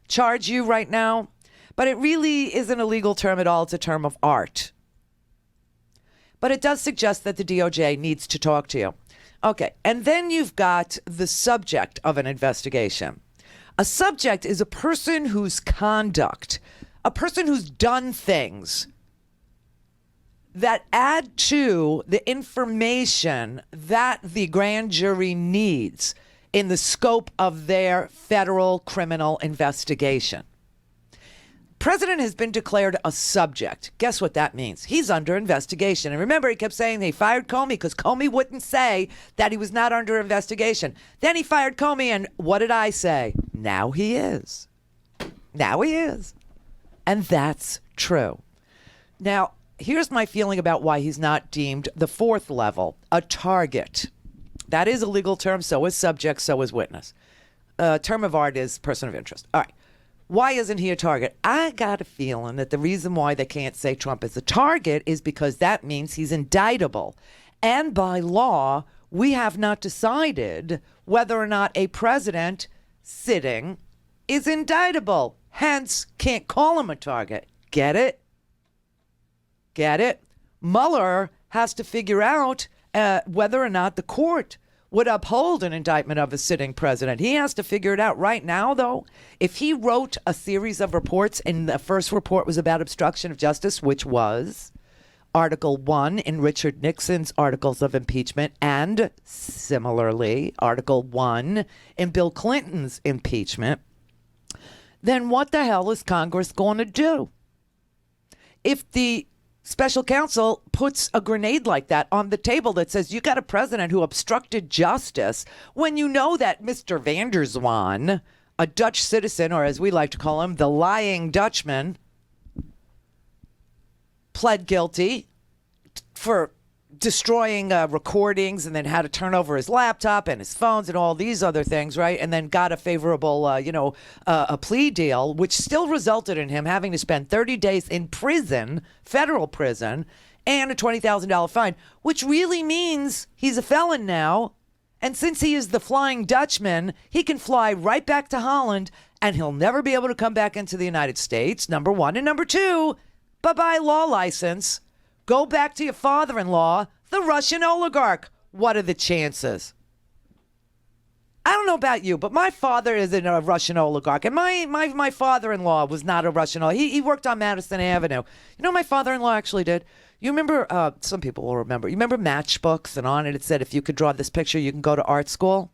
charge you right now. But it really isn't a legal term at all. It's a term of art. But it does suggest that the DOJ needs to talk to you. Okay, and then you've got the subject of an investigation. A subject is a person whose conduct, a person who's done things that add to the information that the grand jury needs in the scope of their federal criminal investigation. President has been declared a subject. Guess what that means? He's under investigation. And remember, he kept saying they fired Comey because Comey wouldn't say that he was not under investigation. Then he fired Comey, and what did I say? Now he is. Now he is. And that's true. Now, here's my feeling about why he's not deemed the fourth level, a target. That is a legal term. So is subject. So is witness. Term of art is person of interest. All right. Why isn't he a target? I got a feeling that the reason why they can't say Trump is a target is because that means he's indictable. And by law, we have not decided whether or not a president sitting is indictable. Hence, can't call him a target. Get it? Get it? Mueller has to figure out whether or not the court would uphold an indictment of a sitting president. He has to figure it out right now, though. If he wrote a series of reports, and the first report was about obstruction of justice, which was Article 1 in Richard Nixon's articles of impeachment, and similarly, Article 1 in Bill Clinton's impeachment, then what the hell is Congress going to do? If the special counsel puts a grenade like that on the table that says you got a president who obstructed justice when you know that Mr. van der Zwaan, a Dutch citizen, or as we like to call him, the lying Dutchman, pled guilty for destroying recordings and then had to turn over his laptop and his phones and all these other things, right? And then got a favorable, a plea deal, which still resulted in him having to spend 30 days in prison, federal prison, and a $20,000 fine, which really means he's a felon now. And since he is the Flying Dutchman, he can fly right back to Holland and he'll never be able to come back into the United States, number one. And number two, bye-bye law license. Go back to your father-in-law, the Russian oligarch. What are the chances? I don't know about you, but my father isn't a Russian oligarch. And my father-in-law was not a Russian oligarch. He worked on Madison Avenue. You know what my father-in-law actually did? You remember, some people will remember, you remember matchbooks, and on it said, if you could draw this picture, you can go to art school?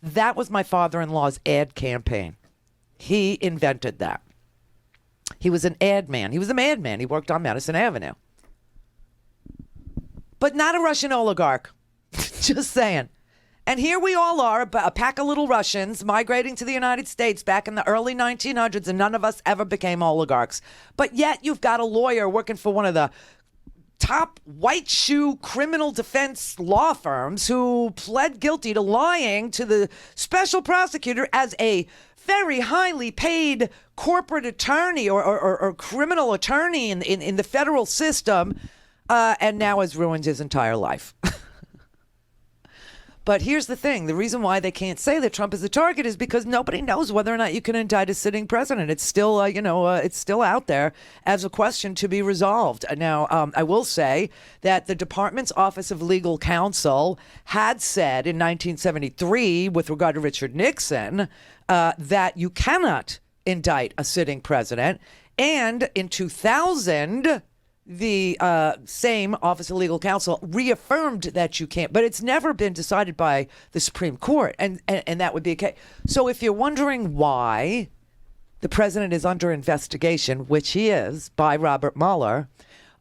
That was my father-in-law's ad campaign. He invented that. He was an ad man. He was a madman. He worked on Madison Avenue. But not a Russian oligarch. Just saying. And here we all are, a pack of little Russians migrating to the United States back in the early 1900s, and none of us ever became oligarchs. But yet you've got a lawyer working for one of the top white shoe criminal defense law firms who pled guilty to lying to the special prosecutor as a very highly paid corporate attorney or criminal attorney in the federal system, and now has ruined his entire life. But here's the thing. The reason why they can't say that Trump is a target is because nobody knows whether or not you can indict a sitting president. It's still, it's still out there as a question to be resolved. Now, I will say that the department's Office of Legal Counsel had said in 1973 with regard to Richard Nixon that you cannot indict a sitting president. And in 2000... the same Office of Legal Counsel reaffirmed that you can't, but it's never been decided by the Supreme Court, and that would be okay. So if you're wondering why the president is under investigation, which he is, by Robert Mueller,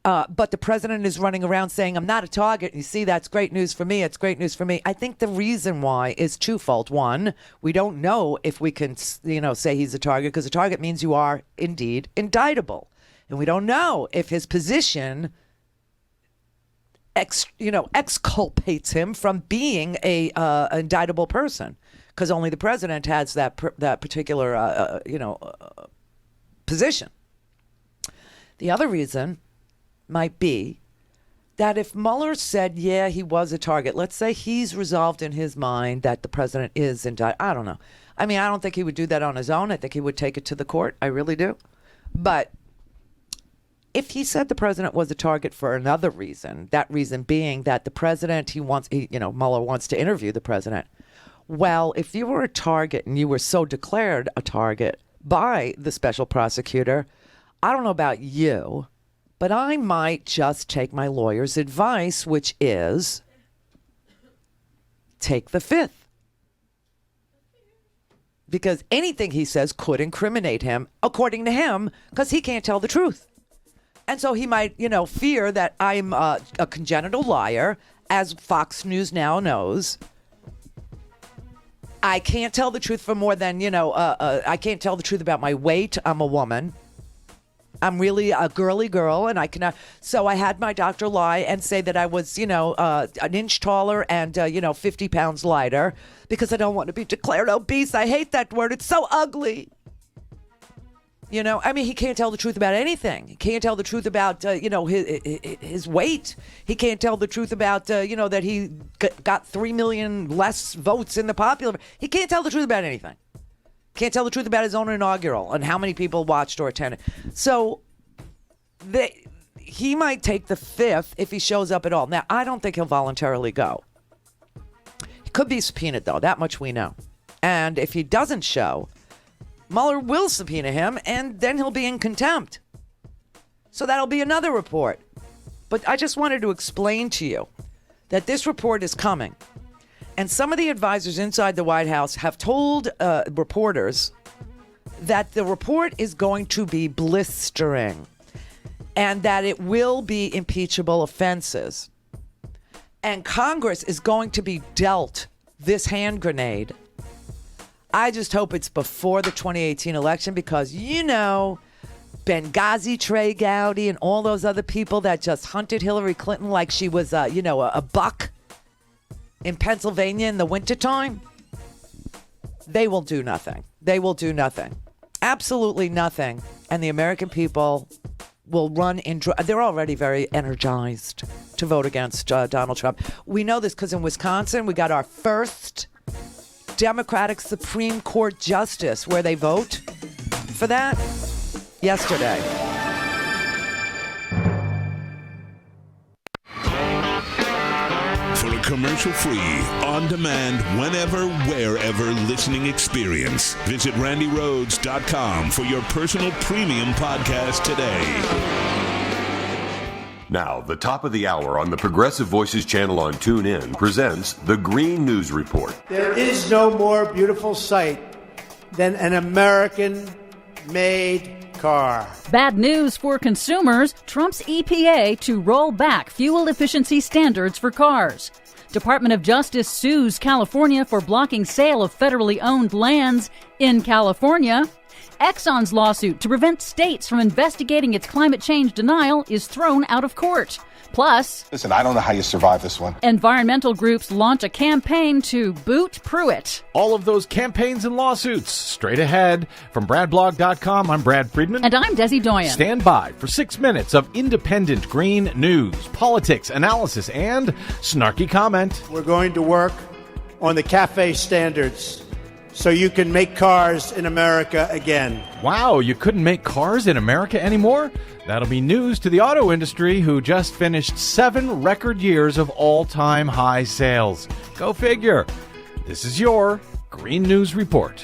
but the president is running around saying, I'm not a target. You see, that's great news for me. It's great news for me. I think the reason why is twofold. One, we don't know if we can, say he's a target, because a target means you are indeed indictable. And we don't know if his position, exculpates him from being a indictable person, because only the president has that particular, position. The other reason might be that if Mueller said, yeah, he was a target, let's say he's resolved in his mind that the president is indicted. I don't know. I mean, I don't think he would do that on his own. I think he would take it to the court. I really do. But if he said the president was a target for another reason, that reason being that the president, Mueller wants to interview the president. Well, if you were a target and you were so declared a target by the special prosecutor, I don't know about you, but I might just take my lawyer's advice, which is take the fifth. Because anything he says could incriminate him, according to him, because he can't tell the truth. And so he might, fear that I'm a congenital liar, as Fox News now knows. I can't tell the truth for more than, I can't tell the truth about my weight. I'm a woman. I'm really a girly girl, and I cannot. So I had my doctor lie and say that I was, an inch taller and, 50 pounds lighter, because I don't want to be declared obese. I hate that word. It's so ugly. He can't tell the truth about anything. He can't tell the truth about, his weight. He can't tell the truth about, that he got 3 million less votes in the popular. He can't tell the truth about anything. Can't tell the truth about his own inaugural and how many people watched or attended. So he might take the fifth if he shows up at all. Now, I don't think he'll voluntarily go. He could be subpoenaed, though. That much we know. And if he doesn't show, Mueller will subpoena him, and then he'll be in contempt. So that'll be another report. But I just wanted to explain to you that this report is coming. And some of the advisors inside the White House have told reporters that the report is going to be blistering and that it will be impeachable offenses. And Congress is going to be dealt this hand grenade. I just hope it's before the 2018 election because, Benghazi Trey Gowdy and all those other people that just hunted Hillary Clinton like she was, a buck in Pennsylvania in the wintertime, they will do nothing. They will do nothing. Absolutely nothing. And the American people will run in. They're already very energized to vote against Donald Trump. We know this because in Wisconsin, we got our first Democratic Supreme Court justice where they vote for that yesterday. For a commercial-free, on-demand, whenever, wherever listening experience, visit RandiRhodes.com for your personal premium podcast today. Now, the top of the hour on the Progressive Voices channel on TuneIn presents the Green News Report. There is no more beautiful sight than an American-made car. Bad news for consumers. Trump's EPA to roll back fuel efficiency standards for cars. Department of Justice sues California for blocking sale of federally owned lands in California. Exxon's lawsuit to prevent states from investigating its climate change denial is thrown out of court. Plus, listen, I don't know how you survive this one. Environmental groups launch a campaign to boot Pruitt. All of those campaigns and lawsuits straight ahead. From BradBlog.com, I'm Brad Friedman. And I'm Desi Doyen. Stand by for 6 minutes of independent green news, politics, analysis, and snarky comment. We're going to work on the CAFE standards so you can make cars in America again. Wow, you couldn't make cars in America anymore? That'll be news to the auto industry, who just finished 7 record years of all-time high sales. Go figure. This is your Green News Report.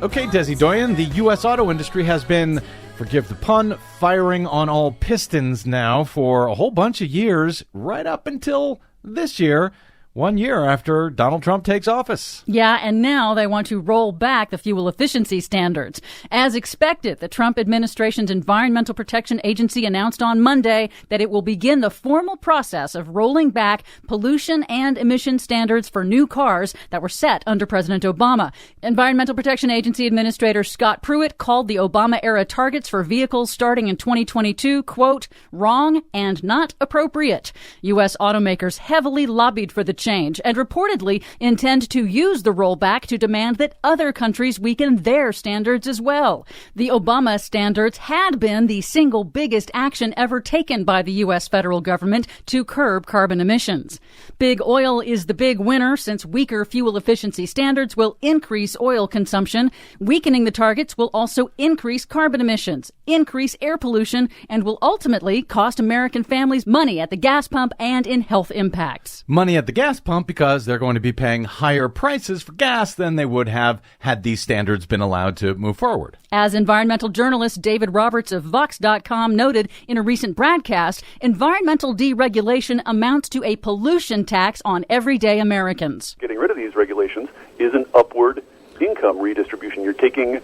Okay, Desi Doyen, the U.S. auto industry has been, forgive the pun, firing on all pistons now for a whole bunch of years, right up until this year. 1 year after Donald Trump takes office. Yeah, and now they want to roll back the fuel efficiency standards. As expected, the Trump administration's Environmental Protection Agency announced on Monday that it will begin the formal process of rolling back pollution and emission standards for new cars that were set under President Obama. Environmental Protection Agency Administrator Scott Pruitt called the Obama-era targets for vehicles starting in 2022, quote, wrong and not appropriate. U.S. automakers heavily lobbied for the change and reportedly intend to use the rollback to demand that other countries weaken their standards as well. The Obama standards had been the single biggest action ever taken by the U.S. federal government to curb carbon emissions. Big oil is the big winner, since weaker fuel efficiency standards will increase oil consumption. Weakening the targets will also increase carbon emissions, increase air pollution, and will ultimately cost American families money at the gas pump and in health impacts. Money at the gas pump because they're going to be paying higher prices for gas than they would have had these standards been allowed to move forward. As environmental journalist David Roberts of Vox.com noted in a recent broadcast, environmental deregulation amounts to a pollution tax on everyday Americans. Getting rid of these regulations is an upward income redistribution. You're taking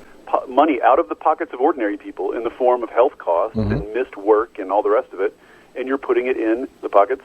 money out of the pockets of ordinary people in the form of health costs and missed work and all the rest of it, and you're putting it in the pockets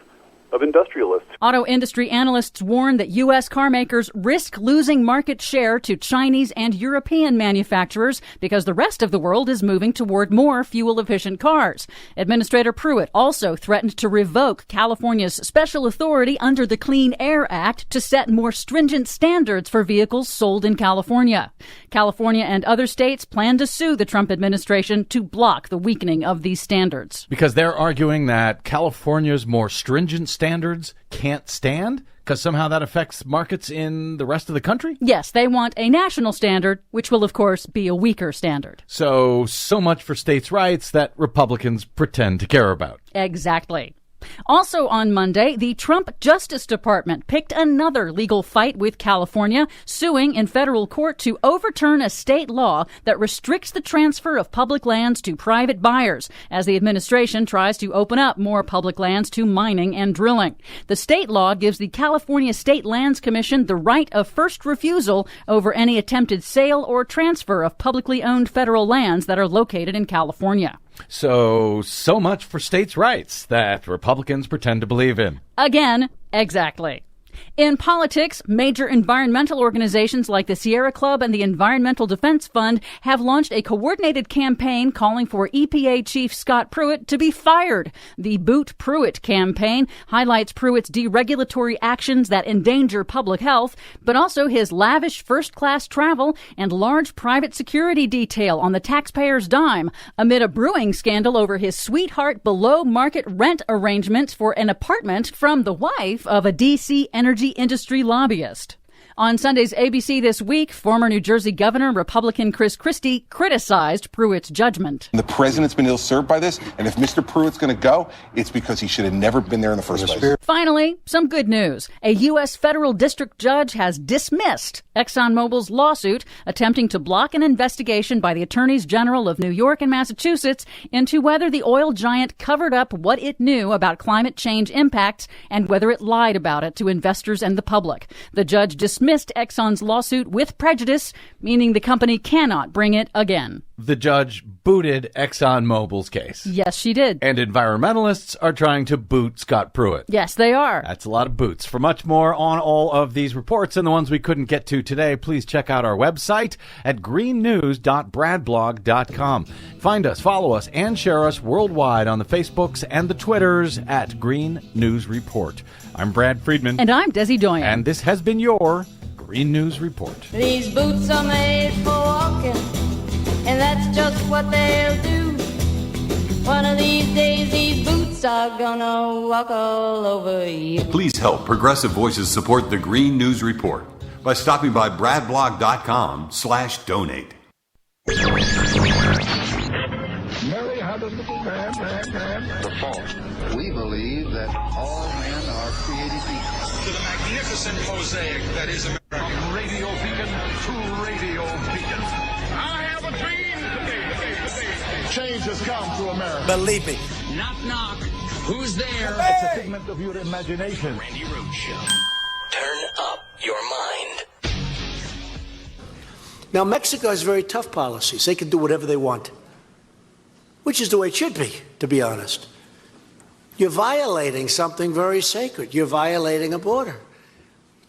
of industrialists. Auto industry analysts warn that U.S. car makers risk losing market share to Chinese and European manufacturers because the rest of the world is moving toward more fuel-efficient cars. Administrator Pruitt also threatened to revoke California's special authority under the Clean Air Act to set more stringent standards for vehicles sold in California. California and other states plan to sue the Trump administration to block the weakening of these standards. Because they're arguing that California's more stringent standards can't stand? Because somehow that affects markets in the rest of the country? Yes, they want a national standard, which will, of course, be a weaker standard. So much for states' rights that Republicans pretend to care about. Exactly. Also on Monday, the Trump Justice Department picked another legal fight with California, suing in federal court to overturn a state law that restricts the transfer of public lands to private buyers, as the administration tries to open up more public lands to mining and drilling. The state law gives the California State Lands Commission the right of first refusal over any attempted sale or transfer of publicly owned federal lands that are located in California. So much for states' rights that Republicans pretend to believe in. Again, exactly. In politics, major environmental organizations like the Sierra Club and the Environmental Defense Fund have launched a coordinated campaign calling for EPA Chief Scott Pruitt to be fired. The Boot Pruitt campaign highlights Pruitt's deregulatory actions that endanger public health, but also his lavish first-class travel and large private security detail on the taxpayer's dime, amid a brewing scandal over his sweetheart below-market rent arrangements for an apartment from the wife of a D.C. energy industry lobbyist. On Sunday's ABC This Week, former New Jersey Governor Republican Chris Christie criticized Pruitt's judgment. The president's been ill-served by this, and if Mr. Pruitt's going to go, it's because he should have never been there in the first place. Finally, some good news. A U.S. federal district judge has dismissed ExxonMobil's lawsuit attempting to block an investigation by the attorneys general of New York and Massachusetts into whether the oil giant covered up what it knew about climate change impacts and whether it lied about it to investors and the public. The judge dismissed Exxon's lawsuit with prejudice, meaning the company cannot bring it again. The judge booted ExxonMobil's case. Yes, she did. And environmentalists are trying to boot Scott Pruitt. Yes, they are. That's a lot of boots. For much more on all of these reports and the ones we couldn't get to today, please check out our website at greennews.bradblog.com. Find us, follow us, and share us worldwide on the Facebooks and the Twitters at Green News Report. I'm Brad Friedman. And I'm Desi Doyen. And this has been your Green News Report. These boots are made for walking, and that's just what they'll do. One of these days, these boots are gonna walk all over you. Please help Progressive Voices support the Green News Report by stopping by bradblog.com/donate. Mary had a little man. The fault. We believe that all men are created equal. To the magnificent mosaic that is America. From radio beacon to radio beacon. I have a dream today. Change has come to America. Believe me. Knock, knock. Who's there? It's a figment of your imagination. Randi Rhodes Show. Turn up your mind. Now, Mexico has very tough policies. They can do whatever they want, which is the way it should be, to be honest. You're violating something very sacred. You're violating a border.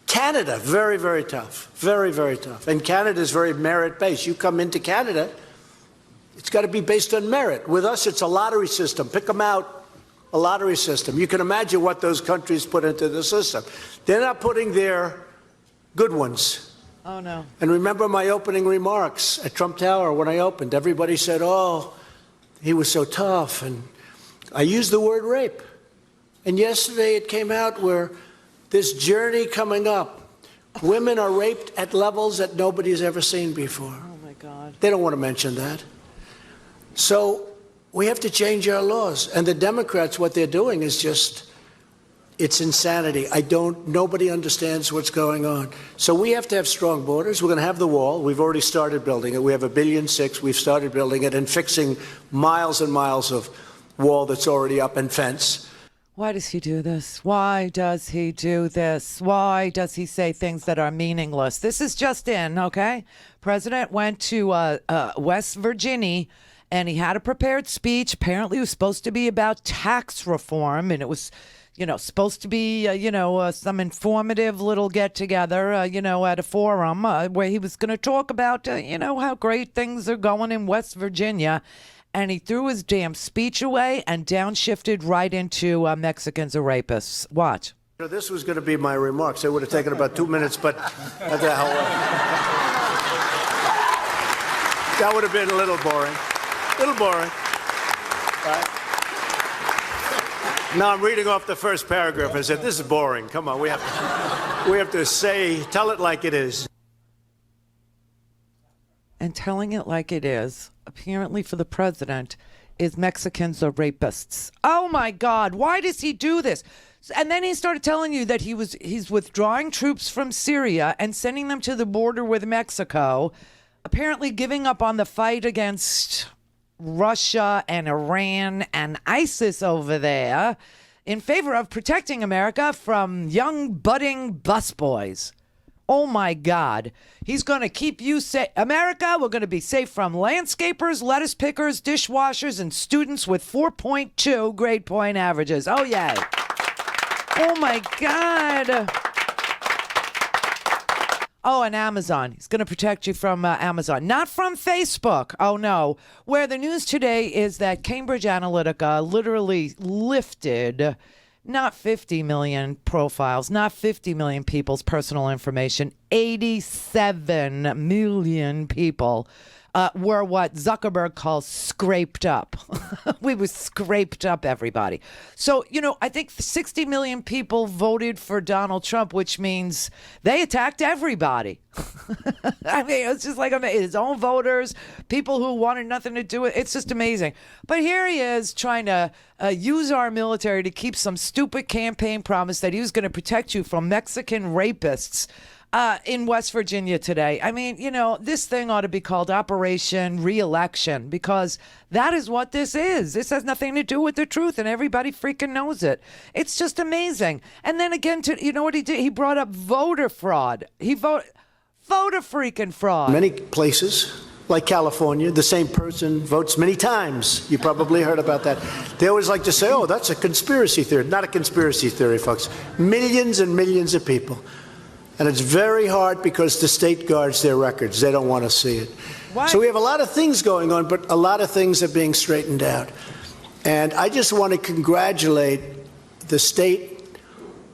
Canada, very, very tough. Very, very tough. And Canada is very merit-based. You come into Canada, it's got to be based on merit. With us, it's a lottery system. Pick them out, a lottery system. You can imagine what those countries put into the system. They're not putting their good ones. Oh, no. And remember my opening remarks at Trump Tower when I opened. Everybody said, oh, he was so tough. And I used the word rape. And yesterday it came out where this journey coming up, women are raped at levels that nobody's ever seen before. Oh, my God. They don't want to mention that. So we have to change our laws. And the Democrats, what they're doing is just, it's insanity. Nobody understands what's going on. So we have to have strong borders. We're going to have the wall. We've already started building it. We have $1.6 billion. We've started building it and fixing miles and miles of wall that's already up and fence. Why does he do this? Why does he do this? Why does he say things that are meaningless? This is just in, okay? President went to West Virginia, and he had a prepared speech. Apparently it was supposed to be about tax reform, and it was supposed to be, some informative little get-together, at a forum where he was going to talk about, how great things are going in West Virginia. And he threw his damn speech away and downshifted right into Mexicans are rapists. Watch. This was going to be my remarks. It would have taken about 2 minutes, but what the hell? That would have been a little boring. Right? Now I'm reading off the first paragraph. I said, this is boring. Come on, we have to tell it like it is. And telling it like it is, apparently for the president, is Mexicans are rapists. Oh my God, why does he do this? And then he started telling you that he's withdrawing troops from Syria and sending them to the border with Mexico, apparently giving up on the fight against Russia and Iran and ISIS over there in favor of protecting America from young budding busboys. Oh my God. He's going to keep you safe. America, we're going to be safe from landscapers, lettuce pickers, dishwashers, and students with 4.2 grade point averages. Oh, yay. Oh my God. Oh, and Amazon. He's going to protect you from Amazon. Not from Facebook. Oh, no. Where the news today is that Cambridge Analytica literally lifted not 50 million profiles, not 50 million people's personal information, 87 million people were what Zuckerberg calls scraped up. We were scraped up, everybody. So, I think 60 million people voted for Donald Trump, which means they attacked everybody. I mean, it's just like his own voters, people who wanted nothing to do with it. It's just amazing. But here he is trying to use our military to keep some stupid campaign promise that he was going to protect you from Mexican rapists in West Virginia today. I mean, this thing ought to be called Operation Re-election, because that is what this is. This has nothing to do with the truth, and everybody freaking knows it. It's just amazing. And then again, you know what he did? He brought up voter fraud. Voter freaking fraud. Many places, like California, the same person votes many times. You probably heard about that. They always like to say, oh, that's a conspiracy theory. Not a conspiracy theory, folks. Millions and millions of people. And it's very hard because the state guards their records. They don't want to see it. Why? So we have a lot of things going on, but a lot of things are being straightened out. And I just want to congratulate the state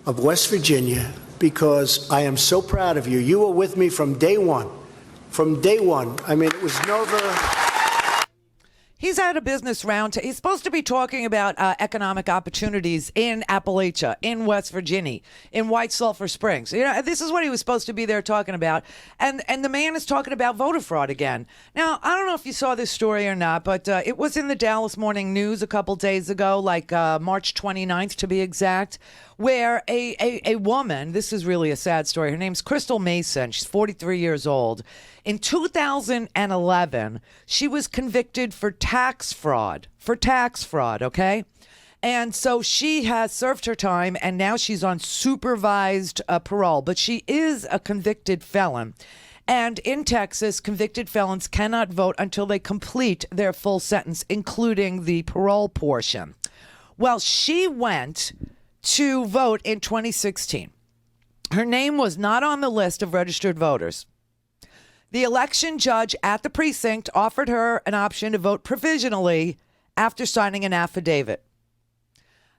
of West Virginia, because I am so proud of you. You were with me from day one. From day one. I mean, it was never... He's at a business round. He's supposed to be talking about economic opportunities in Appalachia, in West Virginia, in White Sulphur Springs. This is what he was supposed to be there talking about. And the man is talking about voter fraud again. Now, I don't know if you saw this story or not, but it was in the Dallas Morning News a couple days ago, like March 29th to be exact, where a woman, this is really a sad story, her name's Crystal Mason, she's 43 years old. In 2011, she was convicted for tax fraud, okay? And so she has served her time, and now she's on supervised parole, but she is a convicted felon. And in Texas, convicted felons cannot vote until they complete their full sentence, including the parole portion. Well, she went to vote in 2016. Her name was not on the list of registered voters. The election judge at the precinct offered her an option to vote provisionally after signing an affidavit.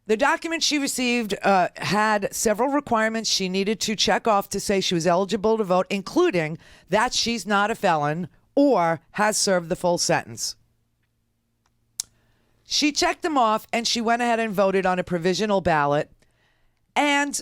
The document she received had several requirements she needed to check off to say she was eligible to vote, including that she's not a felon or has served the full sentence. She checked them off, and she went ahead and voted on a provisional ballot. And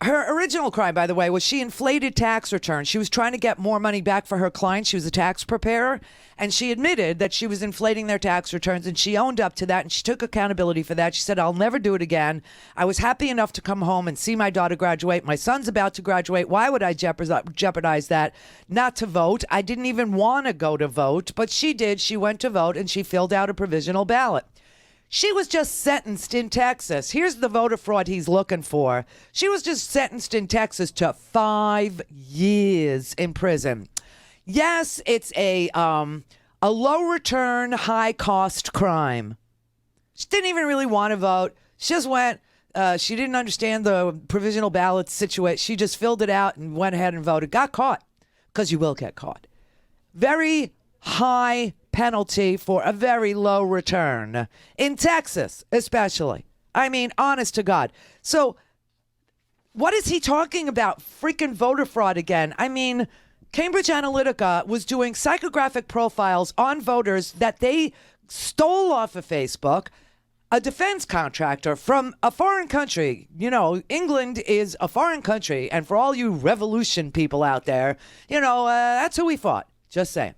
her original crime, by the way, was she inflated tax returns. She was trying to get more money back for her clients. She was a tax preparer, and she admitted that she was inflating their tax returns, and she owned up to that, and she took accountability for that. She said, I'll never do it again. I was happy enough to come home and see my daughter graduate. My son's about to graduate. Why would I jeopardize that? Not to vote. I didn't even want to go to vote, but she did. She went to vote, and she filled out a provisional ballot. She was just sentenced in Texas. Here's the voter fraud he's looking for. She was just sentenced in Texas to 5 years in prison. Yes, it's a low return, high cost crime. She didn't even really want to vote. She just went. She didn't understand the provisional ballot situation. She just filled it out and went ahead and voted. Got caught, because you will get caught. Very high penalty for a very low return in Texas, especially. I mean, honest to God. So what is he talking about? Freaking voter fraud again. I mean, Cambridge Analytica was doing psychographic profiles on voters that they stole off of Facebook. A defense contractor from a foreign country. England is a foreign country. And for all you revolution people out there, that's who we fought. Just saying.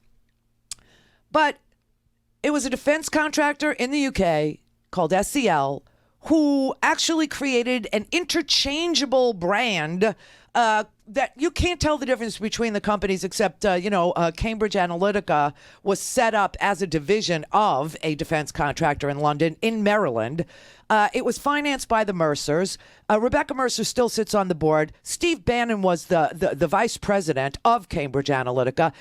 But it was a defense contractor in the UK called SCL who actually created an interchangeable brand that you can't tell the difference between the companies, except, Cambridge Analytica was set up as a division of a defense contractor in London, in Maryland. It was financed by the Mercers. Rebecca Mercer still sits on the board. Steve Bannon was the vice president of Cambridge Analytica.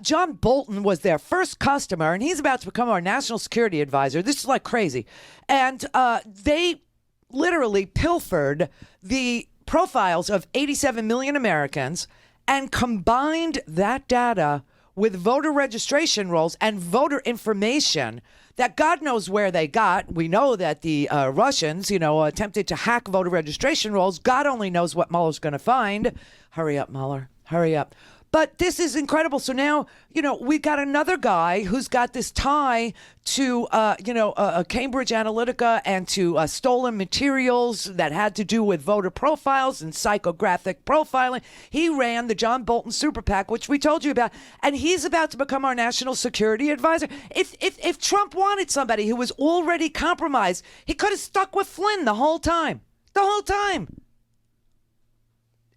John Bolton was their first customer, and he's about to become our national security advisor. This is like crazy. And they literally pilfered the profiles of 87 million Americans and combined that data with voter registration rolls and voter information that God knows where they got. We know that the Russians, attempted to hack voter registration rolls. God only knows what Mueller's going to find. Hurry up, Mueller. Hurry up. But this is incredible. So now, we've got another guy who's got this tie to, Cambridge Analytica and to stolen materials that had to do with voter profiles and psychographic profiling. He ran the John Bolton Super PAC, which we told you about, and he's about to become our national security advisor. If Trump wanted somebody who was already compromised, he could have stuck with Flynn the whole time. The whole time.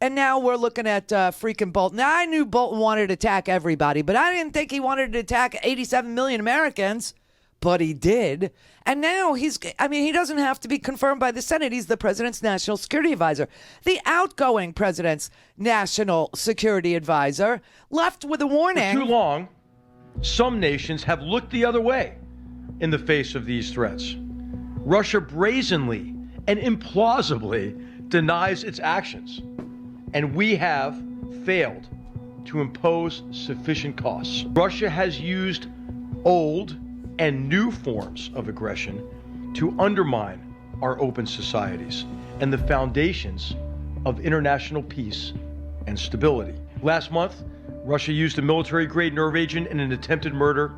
And now we're looking at freaking Bolton. Now, I knew Bolton wanted to attack everybody, but I didn't think he wanted to attack 87 million Americans. But he did. And now he doesn't have to be confirmed by the Senate. He's the president's national security advisor. The outgoing president's national security advisor left with a warning. For too long, some nations have looked the other way in the face of these threats. Russia brazenly and implausibly denies its actions. And we have failed to impose sufficient costs. Russia has used old and new forms of aggression to undermine our open societies and the foundations of international peace and stability. Last month, Russia used a military-grade nerve agent in an attempted murder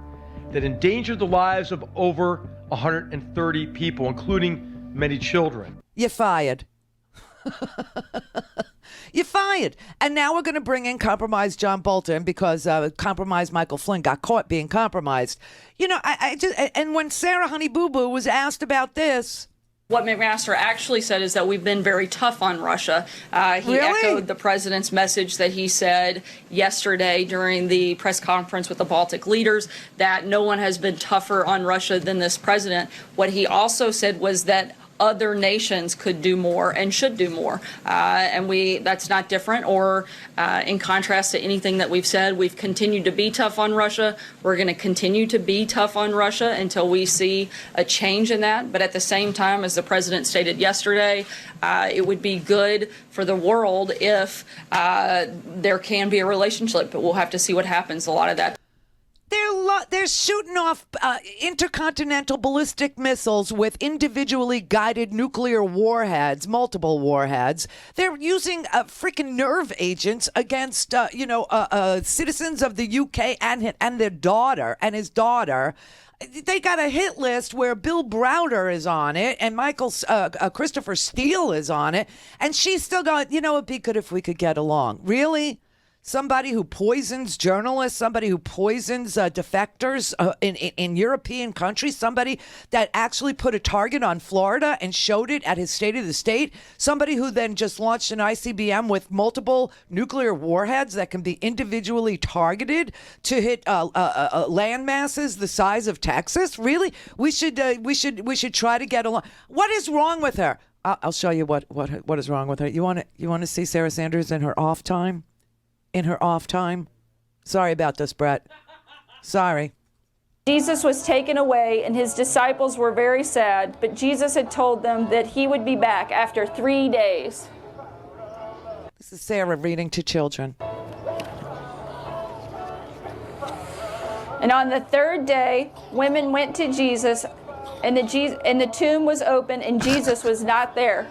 that endangered the lives of over 130 people, including many children. You're fired. You're fired. And now we're going to bring in compromised John Bolton because compromised Michael Flynn got caught being compromised. And when Sarah Honey Boo Boo was asked about this, what McMaster actually said is that we've been very tough on Russia. He echoed the president's message that he said yesterday during the press conference with the Baltic leaders, that no one has been tougher on Russia than this president. What he also said was that other nations could do more and should do more. And that's not different or in contrast to anything that we've said. We've continued to be tough on Russia. We're going to continue to be tough on Russia until we see a change in that. But at the same time, as the president stated yesterday, it would be good for the world if there can be a relationship, but we'll have to see what happens. A lot of that. They're shooting off intercontinental ballistic missiles with individually guided nuclear warheads, multiple warheads. They're using freaking nerve agents against, citizens of the UK and their daughter and his daughter. They got a hit list where Bill Browder is on it and Christopher Steele is on it. And she's still going, it'd be good if we could get along. Really? Somebody who poisons journalists, somebody who poisons defectors in European countries, somebody that actually put a target on Florida and showed it at his State of the State, somebody who then just launched an ICBM with multiple nuclear warheads that can be individually targeted to hit land masses the size of Texas. Really, we should try to get along. What is wrong with her? I'll show you what is wrong with her. You want to see Sarah Sanders in her off time? In her off time? Sorry about this, Brett. Sorry. Jesus was taken away and his disciples were very sad, but Jesus had told them that he would be back after 3 days. This is Sarah reading to children. And on the third day, women went to Jesus, and the tomb was open, and Jesus was not there.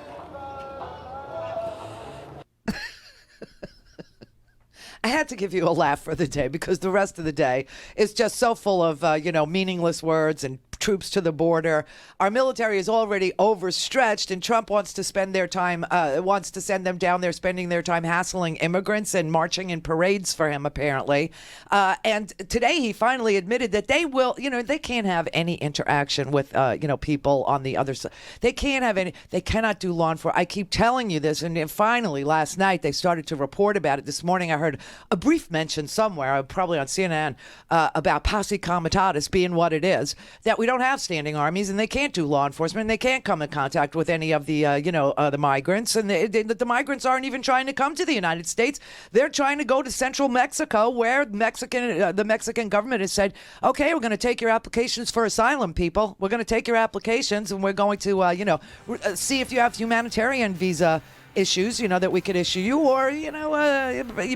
I had to give you a laugh for the day because the rest of the day is just so full of, meaningless words and troops to the border. Our military is already overstretched, and Trump wants to spend their time, wants to send them down there, spending their time hassling immigrants and marching in parades for him, apparently. And today he finally admitted that they will, they can't have any interaction with, people on the other side. They cannot do law enforcement. I keep telling you this, and finally last night they started to report about it. This morning I heard a brief mention somewhere, probably on CNN, about posse comitatus being what it is, that we don't have standing armies and they can't do law enforcement and they can't come in contact with any of the, the migrants. And the migrants aren't even trying to come to the United States. They're trying to go to central Mexico where the Mexican government has said, okay, we're going to take your applications for asylum, people. We're going to take your applications and we're going to, see if you have humanitarian visa issues, that we could issue you, or,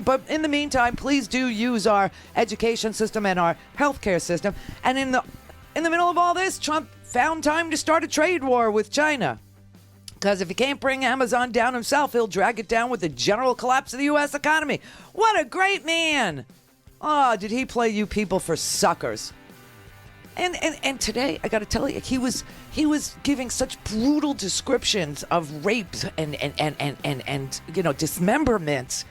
but in the meantime, please do use our education system and our healthcare system. And in the middle of all this, Trump found time to start a trade war with China. Because if he can't bring Amazon down himself, he'll drag it down with the general collapse of the U.S. economy. What a great man. Oh, did he play you people for suckers? And today, I got to tell you, he was giving such brutal descriptions of rapes and dismemberments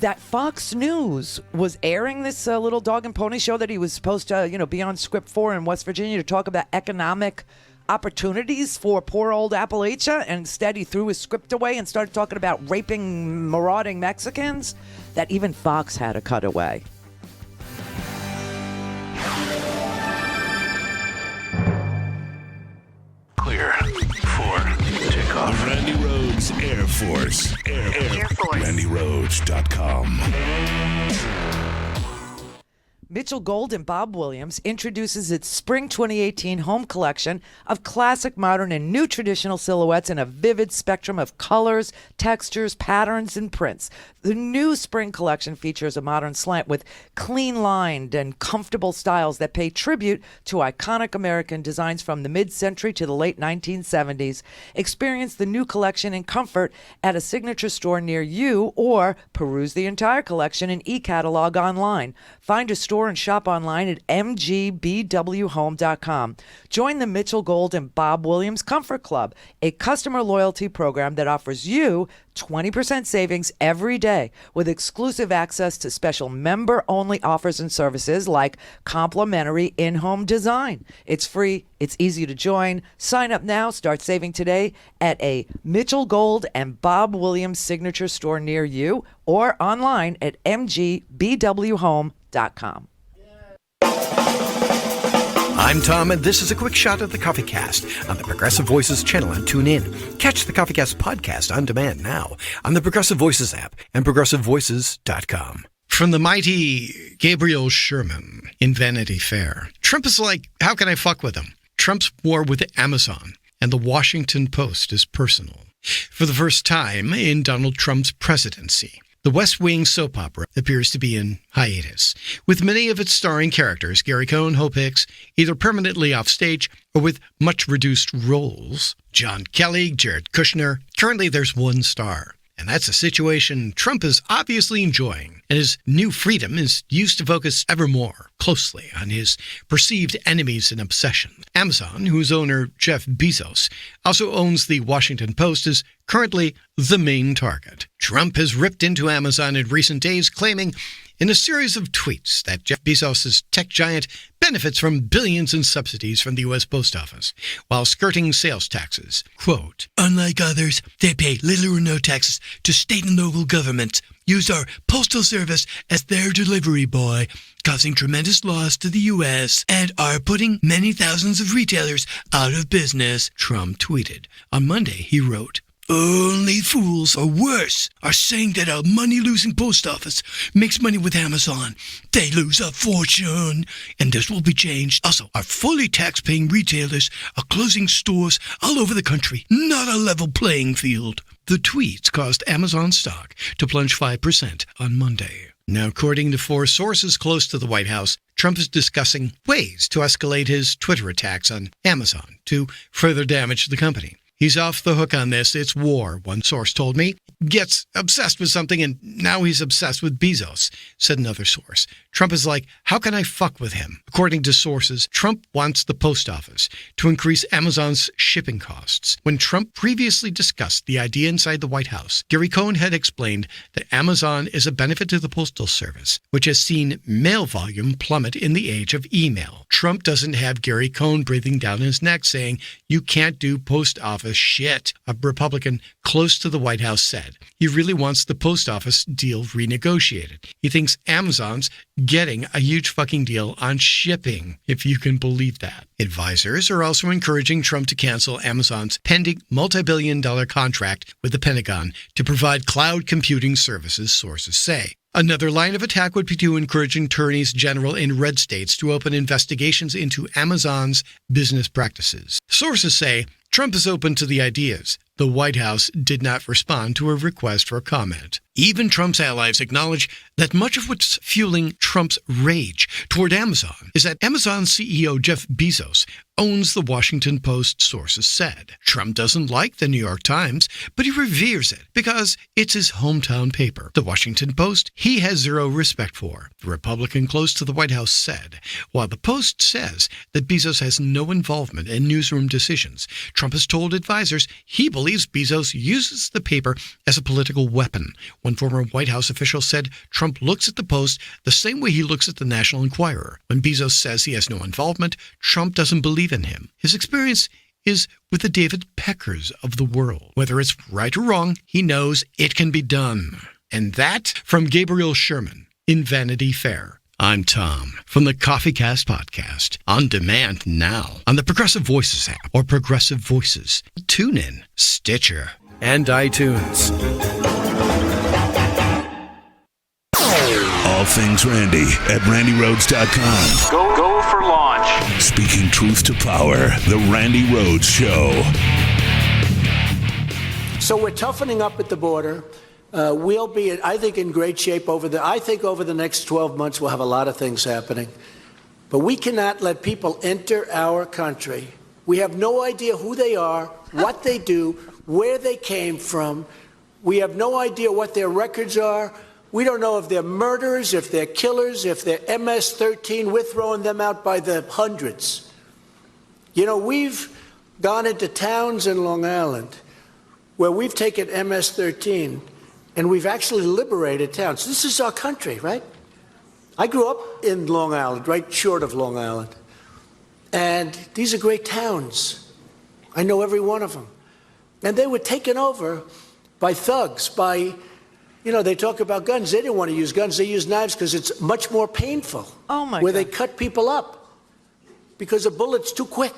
that Fox News was airing this little dog and pony show that he was supposed to, be on script for in West Virginia to talk about economic opportunities for poor old Appalachia, and instead he threw his script away and started talking about raping marauding Mexicans, that even Fox had to cut away. Clear for takeoff. The Randi Rhodes Air Force. Air Force. RandiRhodes.com. Mitchell Gold and Bob Williams introduces its Spring 2018 home collection of classic, modern, and new traditional silhouettes in a vivid spectrum of colors, textures, patterns, and prints. The new spring collection features a modern slant with clean-lined and comfortable styles that pay tribute to iconic American designs from the mid-century to the late 1970s. Experience the new collection in comfort at a signature store near you, or peruse the entire collection in e-catalog online. Find a store and shop online at mgbwhome.com. Join the Mitchell Gold and Bob Williams Comfort Club, a customer loyalty program that offers you 20% savings every day with exclusive access to special member-only offers and services like complimentary in-home design. It's free. It's easy to join. Sign up now. Start saving today at a Mitchell Gold and Bob Williams signature store near you, or online at mgbwhome.com. I'm Tom, and this is a quick shot of the Coffee Cast on the Progressive Voices channel on TuneIn. Catch the Coffee Cast podcast on demand now on the Progressive Voices app and progressivevoices.com. From the mighty Gabriel Sherman in Vanity Fair, Trump is like, how can I fuck with him? Trump's war with Amazon and the Washington Post is personal. For the first time in Donald Trump's presidency, the West Wing soap opera appears to be in hiatus, with many of its starring characters, Gary Cohn, Hope Hicks, either permanently off stage or with much reduced roles. John Kelly, Jared Kushner. Currently, there's one star. And that's a situation Trump is obviously enjoying, and his new freedom is used to focus ever more closely on his perceived enemies and obsessions. Amazon, whose owner Jeff Bezos also owns the Washington Post, is currently the main target. Trump has ripped into Amazon in recent days, claiming in a series of tweets that Jeff Bezos' tech giant benefits from billions in subsidies from the U.S. Post Office, while skirting sales taxes. Quote, unlike others, they pay little or no taxes to state and local governments, use our postal service as their delivery boy, causing tremendous loss to the U.S., and are putting many thousands of retailers out of business, Trump tweeted. On Monday, he wrote, only fools, or worse, are saying that a money-losing post office makes money with Amazon. They lose a fortune, and this will be changed. Also, our fully tax-paying retailers are closing stores all over the country. Not a level playing field. The tweets caused Amazon stock to plunge 5% on Monday. Now, according to 4 sources close to the White House, Trump is discussing ways to escalate his Twitter attacks on Amazon to further damage the company. He's off the hook on this. It's war, one source told me. Gets obsessed with something, and now he's obsessed with Bezos, said another source. Trump is like, how can I fuck with him? According to sources, Trump wants the post office to increase Amazon's shipping costs. When Trump previously discussed the idea inside the White House, Gary Cohn had explained that Amazon is a benefit to the Postal Service, which has seen mail volume plummet in the age of email. Trump doesn't have Gary Cohn breathing down his neck saying, you can't do post office shit, a Republican close to the White House said. He really wants the post office deal renegotiated. He thinks Amazon's getting a huge fucking deal on shipping, if you can believe that. Advisors are also encouraging Trump to cancel Amazon's pending multi-billion-dollar contract with the Pentagon to provide cloud computing services, sources say. Another line of attack would be to encourage attorneys general in red states to open investigations into Amazon's business practices. Sources say Trump is open to the ideas, The White House did not respond to a request for comment. Even Trump's allies acknowledge that much of what's fueling Trump's rage toward Amazon is that Amazon CEO Jeff Bezos owns the Washington Post, sources said. Trump doesn't like the New York Times, but he reveres it because it's his hometown paper. The Washington Post he has zero respect for, the Republican close to the White House said. While the Post says that Bezos has no involvement in newsroom decisions, Trump has told advisors he believes Bezos uses the paper as a political weapon. One former White House official said Trump looks at the Post the same way he looks at the National Enquirer. When Bezos says he has no involvement, Trump doesn't believe in him. His experience is with the David Peckers of the world. Whether it's right or wrong, he knows it can be done. And that from Gabriel Sherman in Vanity Fair. I'm Tom from the Coffee Cast Podcast, on demand now on the Progressive Voices app or Progressive Voices. Tune in, Stitcher, and iTunes. All things Randy at RandyRhodes.com. Go for launch. Speaking truth to power, the Randi Rhodes Show. So we're toughening up at the border. We'll be, I think, in great shape over the next 12 months we'll have a lot of things happening. But we cannot let people enter our country. We have no idea who they are, what they do, where they came from. We have no idea what their records are. We don't know if they're murderers, if they're killers, if they're MS-13. We're throwing them out by the hundreds. You know, we've gone into towns in Long Island where we've taken MS-13 and we've actually liberated towns. This is our country, right? I grew up in Long Island, right short of Long Island. And these are great towns. I know every one of them. And they were taken over by thugs, by... You know, they talk about guns. They didn't want to use guns. They used knives because it's much more painful. Oh, my where God. They cut people up because a bullet's too quick.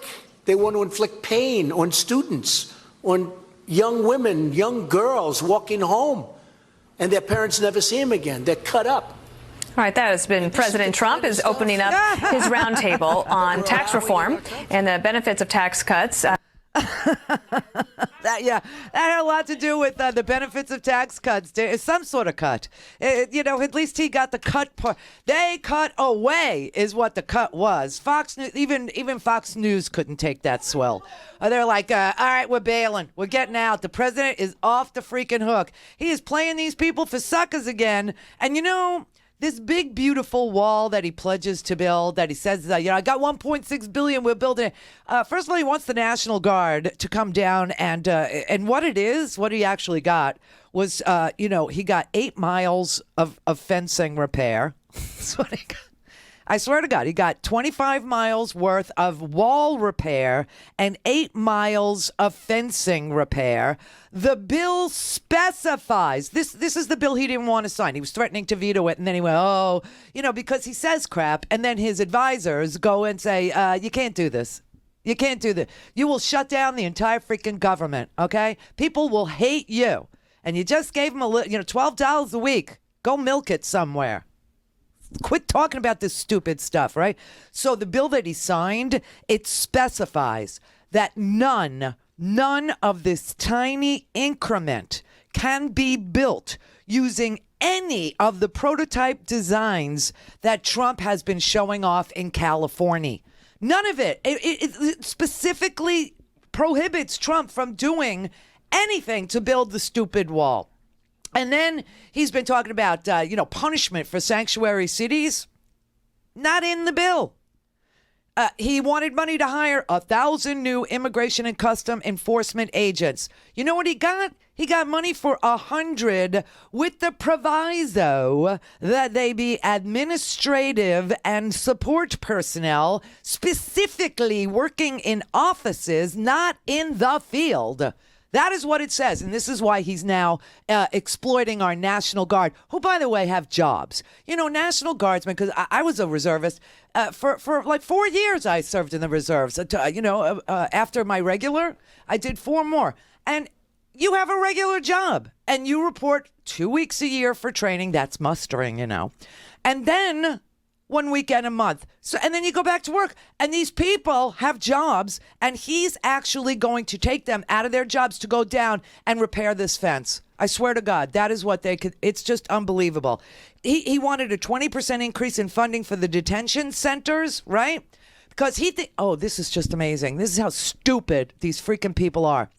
They want to inflict pain on students, on young women, young girls walking home, and their parents never see them again. They're cut up. All right, that has been President Trump is opening up his roundtable on tax reform and the benefits of tax cuts. That had a lot to do with the benefits of tax cuts. Some sort of cut. You know, at least he got the cut part. They cut away is what the cut was. Fox News, even Fox News couldn't take that swell. They're like, all right, we're bailing. We're getting out. The president is off the freaking hook. He is playing these people for suckers again. And you know, this big, beautiful wall that he pledges to build, that he says, I got $1.6 billion, we're building it. First of all, he wants the National Guard to come down and what he actually got was, he got 8 miles of fencing repair. That's what he got. I swear to God, he got 25 miles worth of wall repair and 8 miles of fencing repair. The bill specifies, this is the bill he didn't want to sign. He was threatening to veto it, and then he went, because he says crap, and then his advisors go and say, you can't do this. You can't do this. You will shut down the entire freaking government, okay? People will hate you. And you just gave them $12 a week. Go milk it somewhere. Quit talking about this stupid stuff, right? So the bill that he signed, it specifies that none of this tiny increment can be built using any of the prototype designs that Trump has been showing off in California. None of it. It specifically prohibits Trump from doing anything to build the stupid wall. And then he's been talking about, punishment for sanctuary cities. Not in the bill. He wanted money to hire 1,000 new immigration and custom enforcement agents. You know what he got? He got money for 100 with the proviso that they be administrative and support personnel, specifically working in offices, not in the field. That is what it says, and this is why he's now exploiting our National Guard, who, by the way, have jobs. National Guardsmen, because I was a reservist. For like 4 years, I served in the reserves. After my regular, I did 4 more. And you have a regular job, and you report 2 weeks a year for training. That's mustering, And then 1 weekend a month. So, and then you go back to work, and these people have jobs, and he's actually going to take them out of their jobs to go down and repair this fence. I swear to God, that is what they could. It's just unbelievable. He wanted a 20% increase in funding for the detention centers, right? Because this is just amazing. This is how stupid these freaking people are.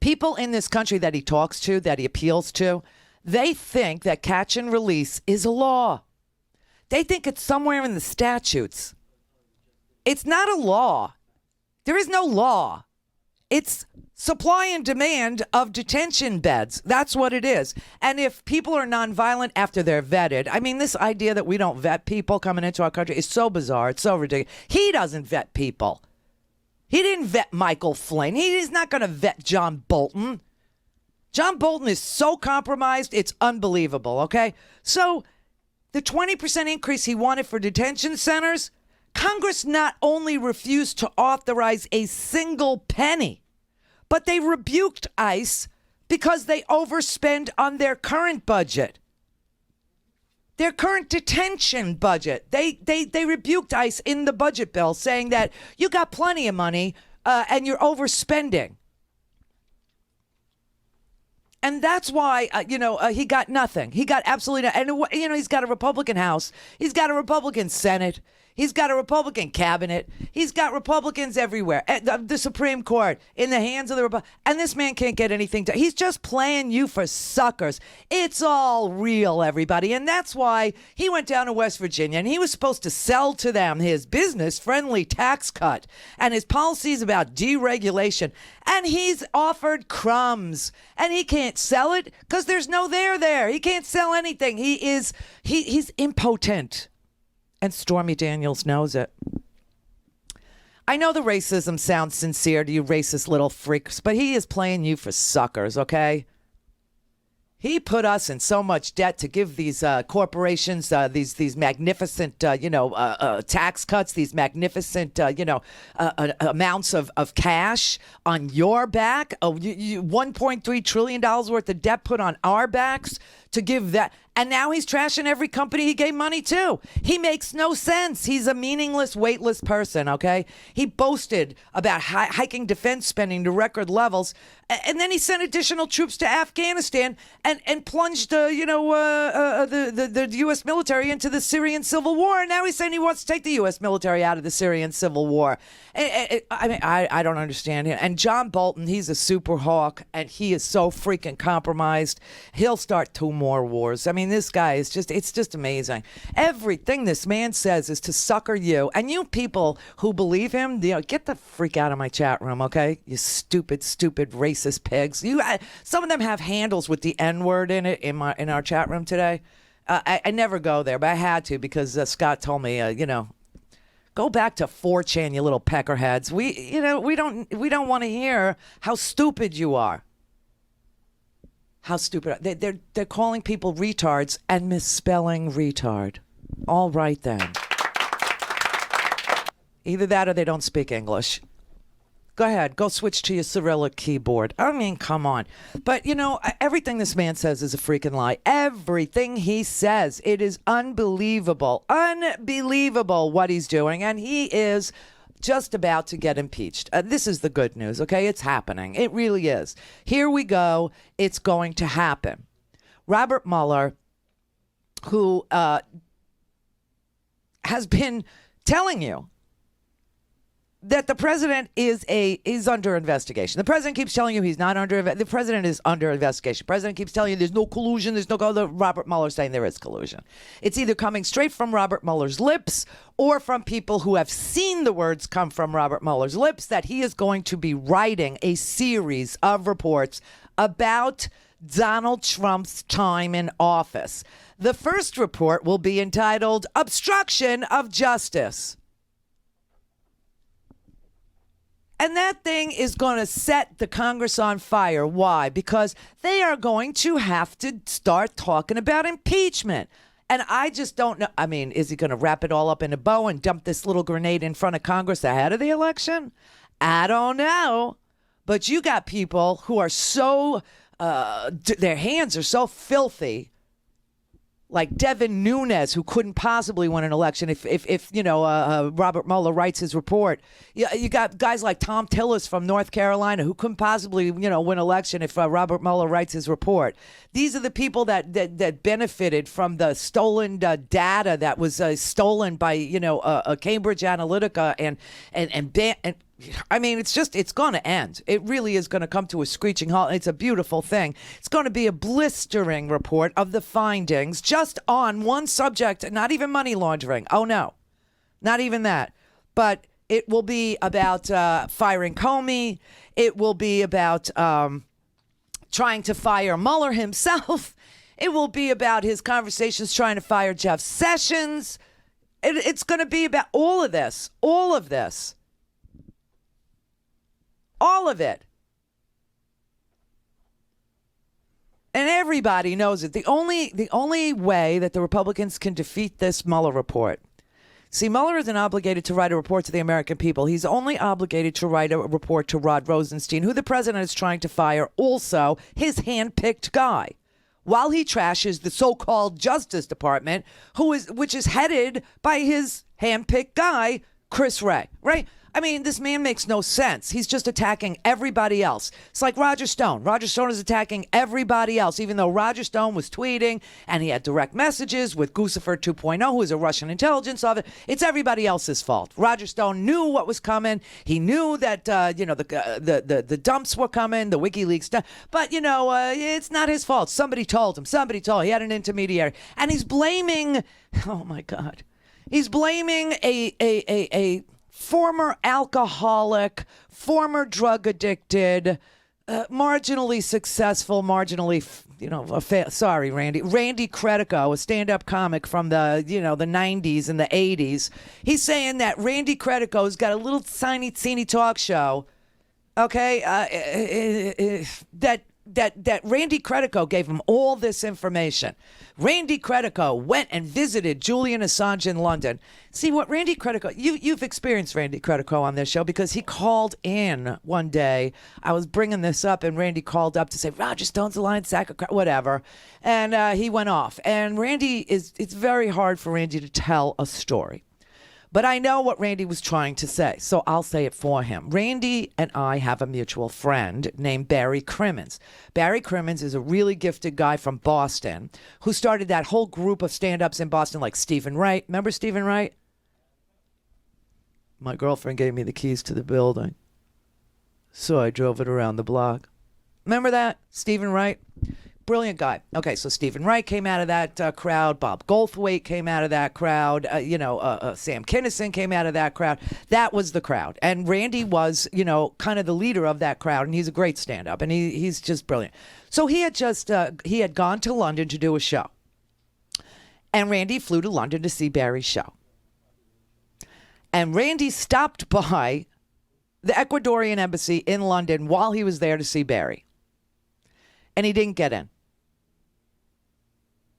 People in this country that he talks to, that he appeals to, they think that catch and release is a law. They think it's somewhere in the statutes. It's not a law. There is no law. It's supply and demand of detention beds. That's what it is. And if people are nonviolent after they're vetted, I mean, this idea that we don't vet people coming into our country is so bizarre. It's so ridiculous. He doesn't vet people. He didn't vet Michael Flynn. He's not going to vet John Bolton. John Bolton is so compromised, it's unbelievable, okay? So the 20% increase he wanted for detention centers, Congress not only refused to authorize a single penny, but they rebuked ICE because they overspend on their current budget. Their current detention budget. They rebuked ICE in the budget bill saying that you got plenty of money and you're overspending. And that's why, he got nothing. He got absolutely nothing. And, he's got a Republican House. He's got a Republican Senate. He's got a Republican cabinet. He's got Republicans everywhere. At the Supreme Court in the hands of the Republicans. And this man can't get anything done. He's just playing you for suckers. It's all real, everybody. And that's why he went down to West Virginia and he was supposed to sell to them his business-friendly tax cut and his policies about deregulation. And he's offered crumbs. And he can't sell it because there's no there. He can't sell anything. He's impotent. And Stormy Daniels knows it. I know the racism sounds sincere to you racist little freaks, but he is playing you for suckers, okay? He put us in so much debt to give these corporations these magnificent, tax cuts, these magnificent, amounts of cash on your back. $1.3 trillion worth of debt put on our backs to give that. And now he's trashing every company he gave money to. He makes no sense. He's a meaningless, weightless person, okay? He boasted about hiking defense spending to record levels, and then he sent additional troops to Afghanistan and plunged, the U.S. military into the Syrian civil war. And now he's saying he wants to take the U.S. military out of the Syrian civil war. I don't understand him. And John Bolton, he's a super hawk, and he is so freaking compromised. He'll start 2 more wars. I mean, this guy is it's just amazing. Everything this man says is to sucker you. And you people who believe him, get the freak out of my chat room, okay? You stupid racist pigs. Some of them have handles with the N-word in it in our chat room today. I never go there, but I had to because Scott told me, go back to 4chan, you little peckerheads. We don't want to hear how stupid you are. How stupid. They're calling people retards and misspelling retard. All right, then. Either that or they don't speak English. Go ahead. Go switch to your Cyrillic keyboard. I mean, come on. But, everything this man says is a freaking lie. Everything he says. It is unbelievable. Unbelievable what he's doing. And he is just about to get impeached. This is the good news, okay? It's happening. It really is. Here we go. It's going to happen. Robert Mueller, who has been telling you that the president is under investigation. The president keeps telling you he's not the president is under investigation. The president keeps telling you there's no collusion, Robert Mueller saying there is collusion. It's either coming straight from Robert Mueller's lips or from people who have seen the words come from Robert Mueller's lips that he is going to be writing a series of reports about Donald Trump's time in office. The first report will be entitled Obstruction of Justice. And that thing is going to set the Congress on fire. Why? Because they are going to have to start talking about impeachment. And I just don't know. I mean, is he going to wrap it all up in a bow and dump this little grenade in front of Congress ahead of the election? I don't know. But you got people who are so, their hands are so filthy. like Devin Nunes, who couldn't possibly win an election if Robert Mueller writes his report. You got guys like Tom Tillis from North Carolina who couldn't possibly, win an election if Robert Mueller writes his report. These are the people that benefited from the stolen data that was stolen by, Cambridge Analytica and I mean, it's going to end. It really is going to come to a screeching halt. It's a beautiful thing. It's going to be a blistering report of the findings just on one subject, not even money laundering. Oh, no, not even that. But it will be about firing Comey. It will be about trying to fire Mueller himself. It will be about his conversations trying to fire Jeff Sessions. It's going to be about all of this. All of it. And everybody knows it. The only way that the Republicans can defeat this Mueller report. See, Mueller isn't obligated to write a report to the American people. He's only obligated to write a report to Rod Rosenstein, who the president is trying to fire, also his hand-picked guy, while he trashes the so-called Justice Department, which is headed by his hand-picked guy, Chris Wray, right? I mean, this man makes no sense. He's just attacking everybody else. It's like Roger Stone. Roger Stone is attacking everybody else, even though Roger Stone was tweeting and he had direct messages with Guccifer 2.0, who is a Russian intelligence officer. It's everybody else's fault. Roger Stone knew what was coming. He knew that, the dumps were coming, the WikiLeaks stuff. But, it's not his fault. Somebody told him. He had an intermediary. And he's blaming, oh, my God. He's blaming a former alcoholic, former drug addicted, marginally successful, marginally, sorry, Randy Credico, a stand-up comic from the 90s and the 80s. He's saying that Randy Credico's got a little tiny, teeny talk show, okay, that Randi Credico gave him all this information. Randi Credico went and visited Julian Assange in London. See what Randi Credico, you've experienced Randi Credico on this show because he called in one day. I was bringing this up and Randy called up to say, Roger Stone's a lying sack of crap, whatever. And he went off. And it's very hard for Randy to tell a story. But I know what Randy was trying to say, so I'll say it for him. Randy and I have a mutual friend named Barry Crimmins. Barry Crimmins is a really gifted guy from Boston who started that whole group of stand-ups in Boston like Stephen Wright. Remember Stephen Wright? My girlfriend gave me the keys to the building, so I drove it around the block. Remember that? Stephen Wright? Brilliant guy. Okay, so Stephen Wright came out of that crowd. Bob Goldthwait came out of that crowd. Sam Kinison came out of that crowd. That was the crowd. And Randy was, kind of the leader of that crowd. And he's a great stand-up. And he's just brilliant. So he had gone to London to do a show. And Randy flew to London to see Barry's show. And Randy stopped by the Ecuadorian embassy in London while he was there to see Barry. And he didn't get in.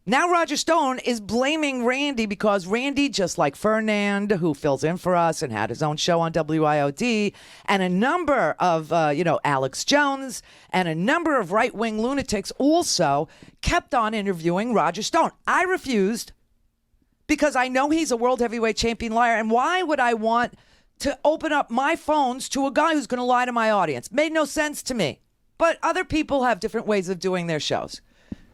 Now Roger Stone is blaming Randy because Randy, just like Fernand, who fills in for us and had his own show on WIOD, and a number of, Alex Jones and a number of right-wing lunatics also kept on interviewing Roger Stone. I refused because I know he's a world heavyweight champion liar. And why would I want to open up my phones to a guy who's going to lie to my audience? Made no sense to me. But other people have different ways of doing their shows.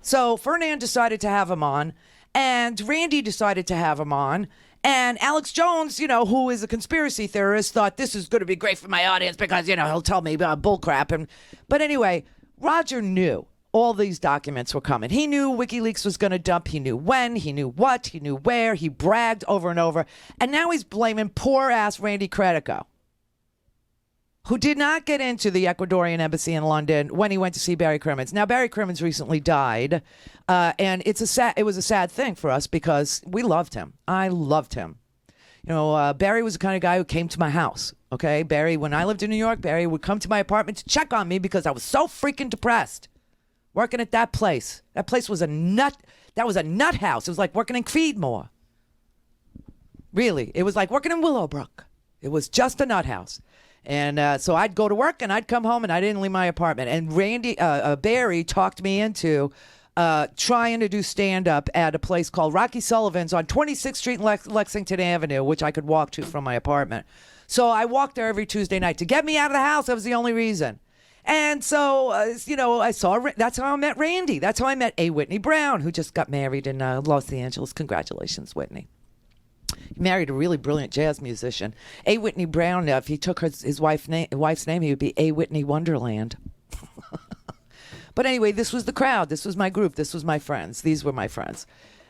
So Fernand decided to have him on, and Randy decided to have him on, and Alex Jones, who is a conspiracy theorist, thought this is going to be great for my audience because, he'll tell me about bullcrap. But anyway, Roger knew all these documents were coming. He knew WikiLeaks was going to dump. He knew when, he knew what, he knew where. He bragged over and over. And now he's blaming poor-ass Randi Credico, who did not get into the Ecuadorian embassy in London when he went to see Barry Crimmins. Now, Barry Crimmins recently died, and it was a sad thing for us because we loved him. I loved him. Barry was the kind of guy who came to my house, okay? Barry, when I lived in New York, Barry would come to my apartment to check on me because I was so freaking depressed working at that place. That place was a nut house. It was like working in Creedmoor. Really, it was like working in Willowbrook. It was just a nut house. And so I'd go to work and I'd come home and I didn't leave my apartment. And Barry talked me into trying to do stand-up at a place called Rocky Sullivan's on 26th Street and Lexington Avenue, which I could walk to from my apartment. So I walked there every Tuesday night. To get me out of the house, that was the only reason. And so, I saw, that's how I met Randi. That's how I met A. Whitney Brown, who just got married in Los Angeles. Congratulations, Whitney. He married a really brilliant jazz musician. A. Whitney Brown, if he took his wife's name, he would be A. Whitney Wonderland. But anyway, this was the crowd. This was my group. This was my friends. These were my friends.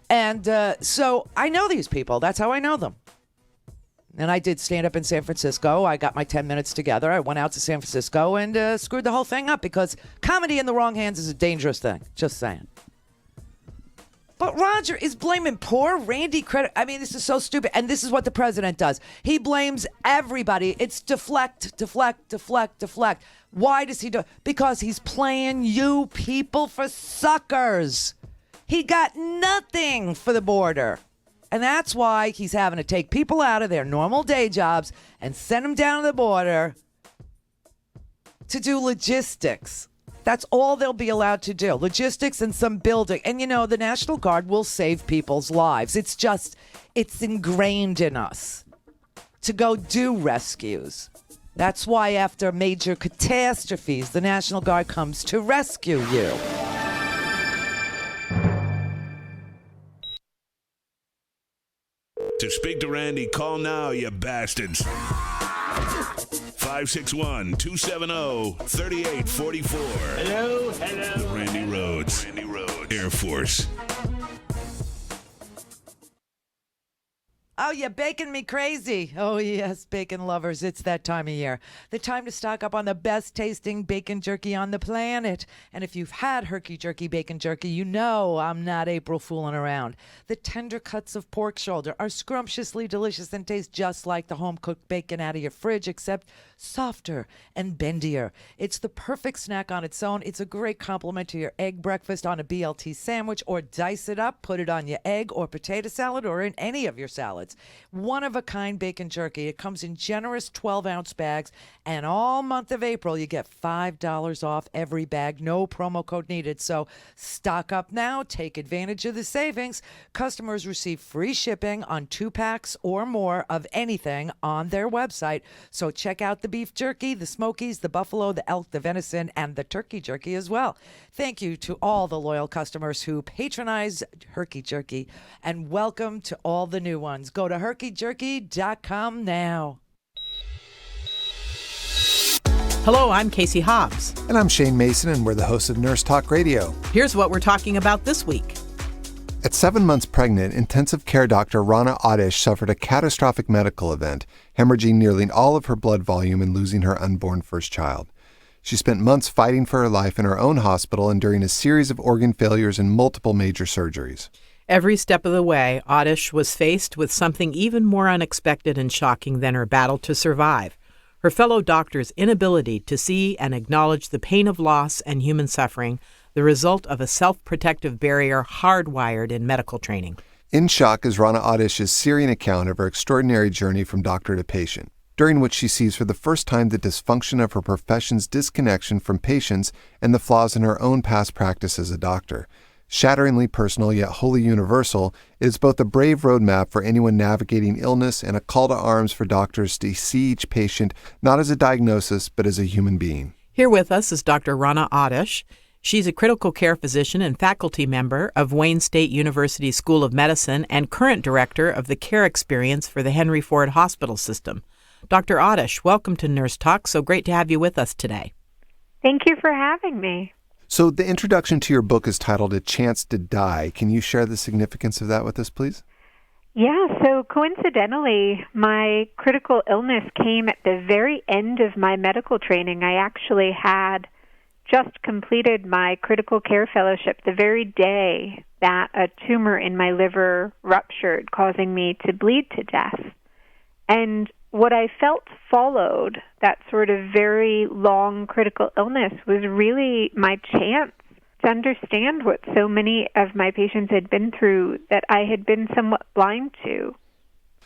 And so I know these people. That's how I know them. And I did stand up in San Francisco. I got my 10 minutes together. I went out to San Francisco and screwed the whole thing up because comedy in the wrong hands is a dangerous thing. Just saying. But Roger is blaming poor Randi credit. I mean, this is so stupid. And this is what the president does. He blames everybody. It's deflect, deflect, deflect, deflect. Why does he do it? Because he's playing you people for suckers. He got nothing for the border. And that's why he's having to take people out of their normal day jobs and send them down to the border to do logistics. That's all they'll be allowed to do. Logistics and some building. And, the National Guard will save people's lives. It's ingrained in us to go do rescues. That's why after major catastrophes, the National Guard comes to rescue you. To speak to Randi, call now, you bastards. 561-270-3844. Hello. The Randi Rhodes Air Force. Oh, you're baking me crazy. Oh, yes, bacon lovers. It's that time of year. The time to stock up on the best tasting bacon jerky on the planet. And if you've had Herky Jerky bacon jerky, you know I'm not April fooling around. The tender cuts of pork shoulder are scrumptiously delicious and taste just like the home-cooked bacon out of your fridge, except softer and bendier. It's the perfect snack on its own. It's a great complement to your egg breakfast on a BLT sandwich, or dice it up, put it on your egg or potato salad or in any of your salads. One-of-a-kind bacon jerky. It comes in generous 12-ounce bags, and all month of April you get $5 off every bag. No promo code needed. So stock up now. Take advantage of the savings. Customers receive free shipping on 2-packs or more of anything on their website. So check out the beef jerky, the Smokies, the buffalo, the elk, the venison, and the turkey jerky as well. Thank you to all the loyal customers who patronize Herky Jerky, and welcome to all the new ones. Go to herkyjerky.com now. Hello, I'm Casey Hobbs. And I'm Shane Mason, and we're the hosts of Nurse Talk Radio. Here's what we're talking about this week. At 7 months pregnant, intensive care doctor Rana Adish suffered a catastrophic medical event, hemorrhaging nearly all of her blood volume and losing her unborn first child. She spent months fighting for her life in her own hospital, enduring a series of organ failures and multiple major surgeries. Every step of the way, Adish was faced with something even more unexpected and shocking than her battle to survive: her fellow doctors' inability to see and acknowledge the pain of loss and human suffering, the result of a self-protective barrier hardwired in medical training. In shock is Rana Adish's searing account of her extraordinary journey from doctor to patient, during which she sees for the first time the dysfunction of her profession's disconnection from patients and the flaws in her own past practice as a doctor. Shatteringly personal yet wholly universal, it is both a brave roadmap for anyone navigating illness and a call to arms for doctors to see each patient not as a diagnosis but as a human being. Here with us is Dr. Rana Adish. She's a critical care physician and faculty member of Wayne State University School of Medicine and current director of the Care Experience for the Henry Ford Hospital System. Dr. Adish, welcome to Nurse Talk. So great to have you with us today. Thank you for having me. So the introduction to your book is titled A Chance to Die. Can you share the significance of that with us, please? Yeah, so coincidentally, my critical illness came at the very end of my medical training. I actually had just completed my critical care fellowship the very day that a tumor in my liver ruptured, causing me to bleed to death. And what I felt followed that sort of very long critical illness was really my chance to understand what so many of my patients had been through that I had been somewhat blind to.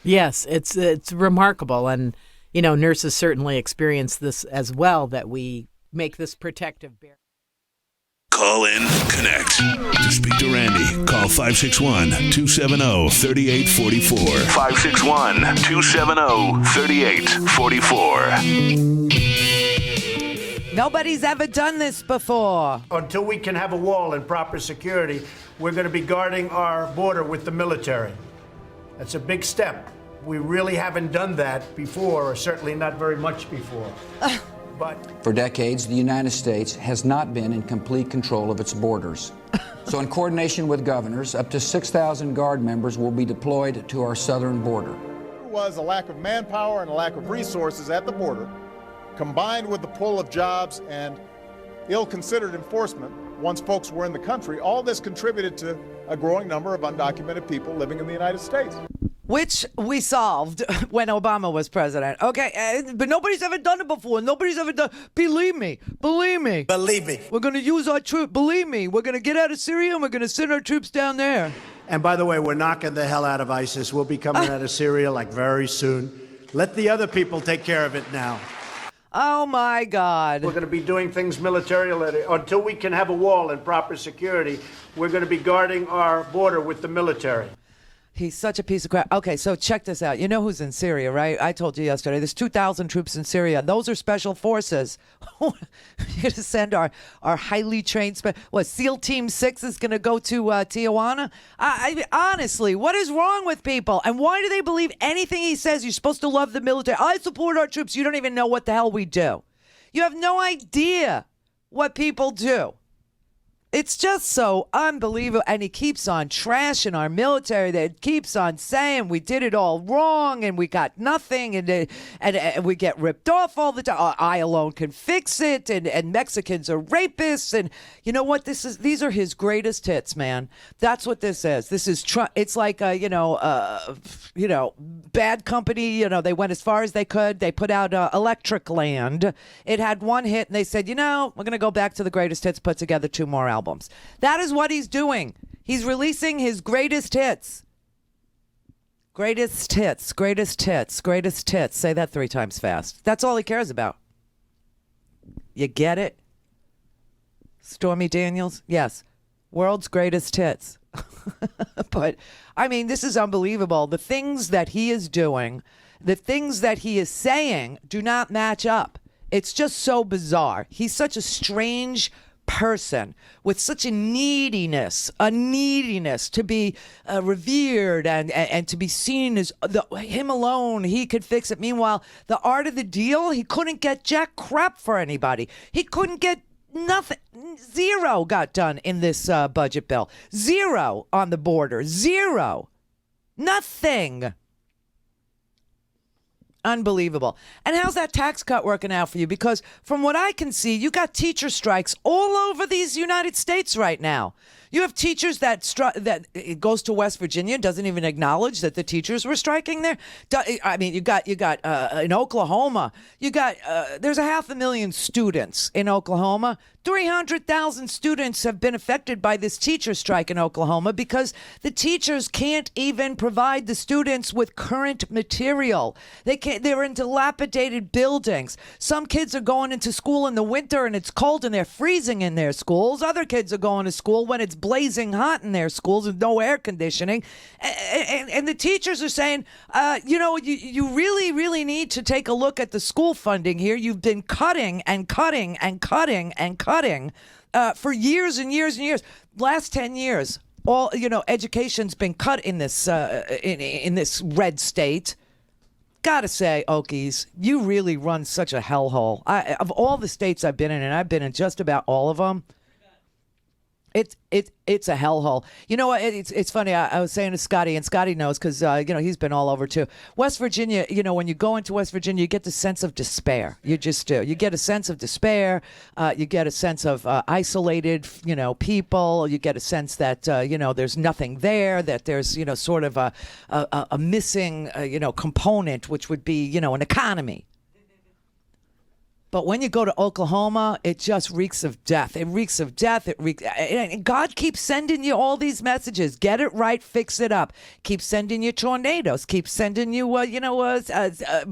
Yes, it's remarkable. And, nurses certainly experience this as well, that we make this protective barrier. Call in, connect. To speak to Randi, call 561-270-3844. 561-270-3844. Nobody's ever done this before. Until we can have a wall and proper security, we're going to be guarding our border with the military. That's a big step. We really haven't done that before, or certainly not very much before. But for decades, the United States has not been in complete control of its borders. So in coordination with governors, up to 6,000 Guard members will be deployed to our southern border. There was a lack of manpower and a lack of resources at the border, combined with the pull of jobs and ill-considered enforcement once folks were in the country. All this contributed to a growing number of undocumented people living in the United States. Which we solved when Obama was president. Okay, but nobody's ever done it before. Nobody's ever done. Believe me. Believe me. Believe me. We're going to use our troops. Believe me. We're going to get out of Syria and we're going to send our troops down there. And by the way, we're knocking the hell out of ISIS. We'll be coming out of Syria like very soon. Let the other people take care of it now. Oh, my God. We're going to be doing things militarily. Until we can have a wall and proper security, we're going to be guarding our border with the military. He's such a piece of crap. Okay, so check this out. You know who's in Syria, right? I told you yesterday. There's 2,000 troops in Syria. Those are special forces. You're going to send our highly trained... SEAL Team 6 is going to go to Tijuana? Honestly, what is wrong with people? And why do they believe anything he says? You're supposed to love the military. I support our troops. You don't even know what the hell we do. You have no idea what people do. It's just so unbelievable. And he keeps on trashing our military. That keeps on saying we did it all wrong and we got nothing and we get ripped off all the time. I alone can fix it. And Mexicans are rapists. And you know what? These are his greatest hits, man. That's what this is. This is it's like Bad Company. They went as far as they could. They put out Electric Land. It had one hit and they said, we're going to go back to the greatest hits, put together 2 more albums. That is what he's doing. He's releasing his greatest hits. Greatest hits, greatest hits, greatest hits. Say that 3 times fast. That's all he cares about. You get it? Stormy Daniels? Yes. World's greatest hits. But, I mean, this is unbelievable. The things that he is doing, the things that he is saying do not match up. It's just so bizarre. He's such a strange person with such a neediness to be revered and to be seen as him alone. He could fix it. Meanwhile, the art of the deal, he couldn't get jack crap for anybody. He couldn't get nothing. 0 got done in this budget bill. 0 on the border. 0. Nothing. Unbelievable. And how's that tax cut working out for you? Because from what I can see, you got teacher strikes all over these United States right now. You have teachers that it goes to West Virginia, doesn't even acknowledge that the teachers were striking there. I mean, you got in Oklahoma, there's 500,000 students in Oklahoma. 300,000 students have been affected by this teacher strike in Oklahoma because the teachers can't even provide the students with current material. They're in dilapidated buildings. Some kids are going into school in the winter and it's cold and they're freezing in their schools. Other kids are going to school when it's blazing hot in their schools with no air conditioning. And the teachers are saying, you really, really need to take a look at the school funding here. You've been cutting and cutting and cutting and cutting for years and years and years. Last 10 years, all education's been cut in this in this red state. Gotta say, Okies, you really run such a hellhole. Of all the states I've been in, and I've been in just about all of them, it's a hellhole. You know what? It's funny. I was saying to Scotty, and Scotty knows because he's been all over too. West Virginia. When you go into West Virginia, you get the sense of despair. You just do. You get a sense of despair. You get a sense of isolated, people. You get a sense that there's nothing there. That there's sort of a missing component, which would be an economy. But when you go to Oklahoma, it just reeks of death. It reeks of death. And God keeps sending you all these messages. Get it right, fix it up. Keep sending you tornadoes. Keep sending you,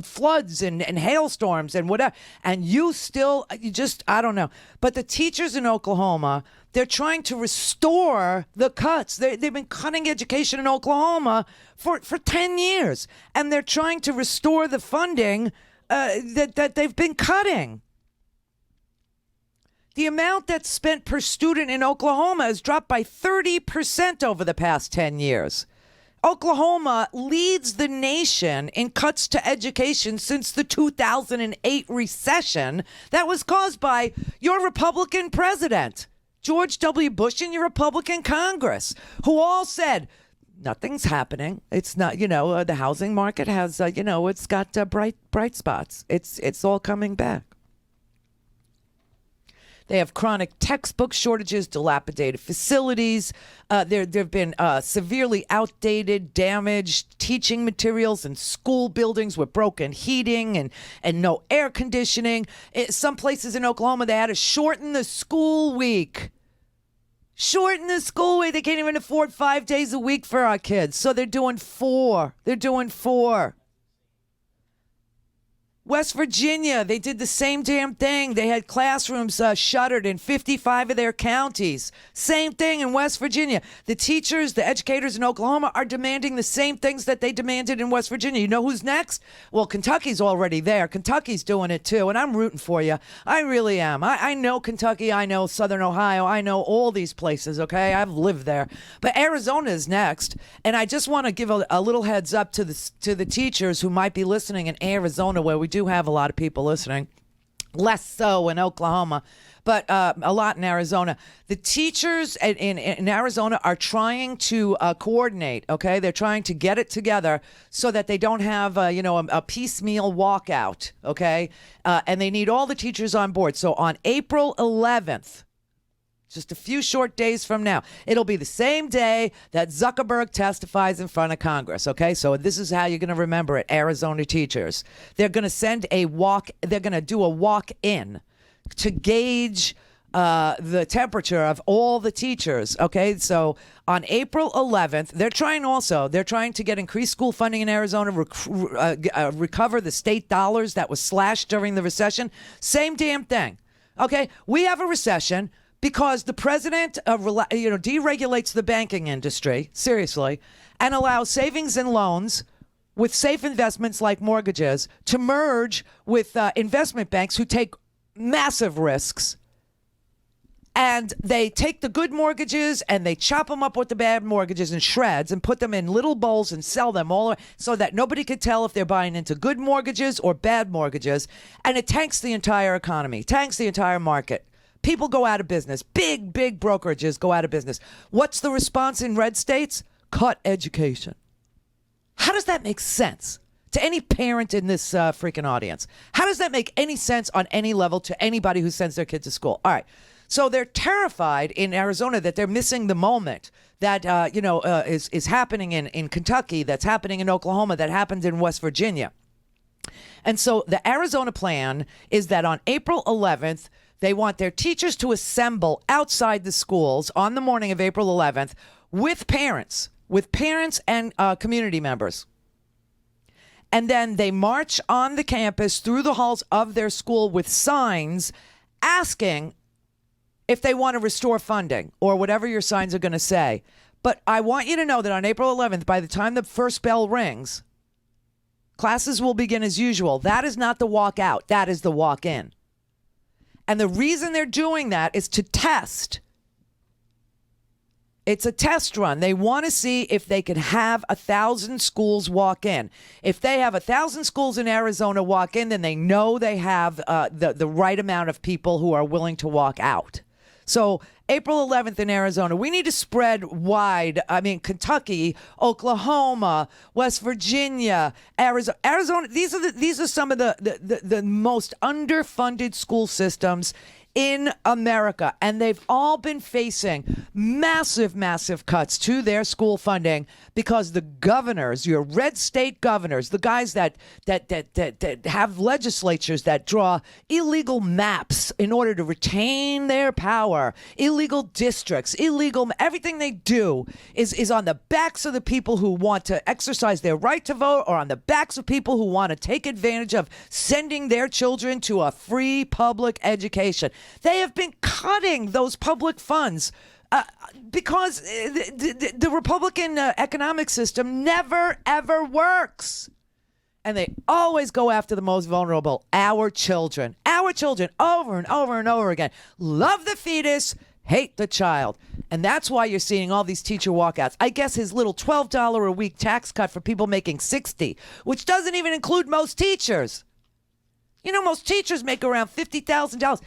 floods and hailstorms and whatever. And you just, I don't know. But the teachers in Oklahoma, they're trying to restore the cuts. They've been cutting education in Oklahoma for 10 years. And they're trying to restore the funding that they've been cutting. The amount that's spent per student in Oklahoma has dropped by 30% over the past 10 years. Oklahoma leads the nation in cuts to education since the 2008 recession that was caused by your Republican president, George W. Bush, and your Republican Congress, who all said, nothing's happening. It's not, the housing market has, it's got bright spots. It's all coming back. They have chronic textbook shortages, dilapidated facilities. There have been severely outdated, damaged teaching materials in school buildings with broken heating and no air conditioning. Some places in Oklahoma, they had to shorten the school week. Shorten the school week. They can't even afford 5 days a week for our kids. So they're doing 4. West Virginia, they did the same damn thing. They had classrooms shuttered in 55 of their counties. Same thing in West Virginia. The teachers, the educators in Oklahoma are demanding the same things that they demanded in West Virginia. You know who's next? Well, Kentucky's already there. Kentucky's doing it too, and I'm rooting for you. I really am. I know Kentucky. I know Southern Ohio. I know all these places, okay? I've lived there. But Arizona is next, and I just want to give a little heads up to the teachers who might be listening in Arizona, where we do have a lot of people listening, less so in Oklahoma, but a lot in Arizona. The teachers in Arizona are trying to coordinate, okay? They're trying to get it together so that they don't have, a piecemeal walkout, okay? And they need all the teachers on board. So on April 11th, just a few short days from now, it'll be the same day that Zuckerberg testifies in front of Congress, okay? So this is how you're going to remember it, Arizona teachers. They're going to do a walk-in to gauge the temperature of all the teachers, okay? So on April 11th, they're trying to get increased school funding in Arizona, recover the state dollars that was slashed during the recession. Same damn thing, okay? We have a recession because the president, deregulates the banking industry, seriously, and allows savings and loans with safe investments like mortgages to merge with investment banks who take massive risks. And they take the good mortgages and they chop them up with the bad mortgages in shreds and put them in little bowls and sell them all so that nobody could tell if they're buying into good mortgages or bad mortgages. And it tanks the entire economy, tanks the entire market. People go out of business. Big brokerages go out of business. What's the response in red states? Cut education. How does that make sense to any parent in this freaking audience? How does that make any sense on any level to anybody who sends their kid to school? All right. So they're terrified in Arizona that they're missing the moment that, is happening in Kentucky, that's happening in Oklahoma, that happened in West Virginia. And so the Arizona plan is that on April 11th, they want their teachers to assemble outside the schools on the morning of April 11th with parents and community members. And then they march on the campus through the halls of their school with signs asking if they want to restore funding or whatever your signs are going to say. But I want you to know that on April 11th, by the time the first bell rings, classes will begin as usual. That is not the walk out. That is the walk in. And the reason they're doing that is to test. It's a test run. They want to see if they can have 1,000 schools walk in. If they have 1,000 schools in Arizona walk in, then they know they have the right amount of people who are willing to walk out. So April 11th in Arizona. We need to spread wide. I mean, Kentucky, Oklahoma, West Virginia, Arizona. These are some of the most underfunded school systems in America, and they've all been facing massive cuts to their school funding because the governors, your red state governors, the guys that have legislatures that draw illegal maps in order to retain their power, illegal districts, everything they do is on the backs of the people who want to exercise their right to vote, or on the backs of people who want to take advantage of sending their children to a free public education. They have been cutting those public funds because the Republican economic system never, ever works. And they always go after the most vulnerable, our children, over and over and over again. Love the fetus, hate the child. And that's why you're seeing all these teacher walkouts. I guess his little $12 a week tax cut for people making $60, which doesn't even include most teachers. You know, most teachers make around $50,000.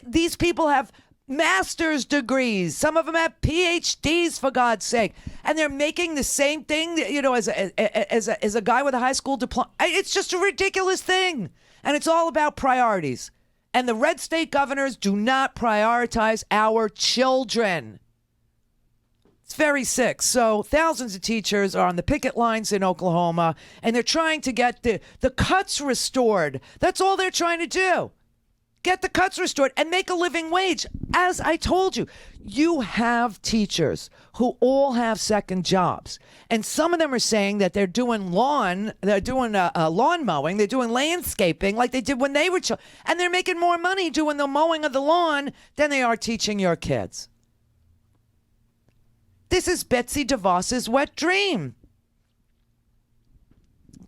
These people have master's degrees. Some of them have PhDs, for God's sake, and they're making the same thing, you know, as a guy with a high school diploma. It's just a ridiculous thing, and it's all about priorities. And the red state governors do not prioritize our children. It's very sick. So thousands of teachers are on the picket lines in Oklahoma, and they're trying to get the cuts restored. That's all they're trying to do. Get the cuts restored and make a living wage. As I told you, you have teachers who all have second jobs. And some of them are saying that they're doing lawn mowing, they're doing landscaping like they did when they were children. And they're making more money doing the mowing of the lawn than they are teaching your kids. This is Betsy DeVos's wet dream.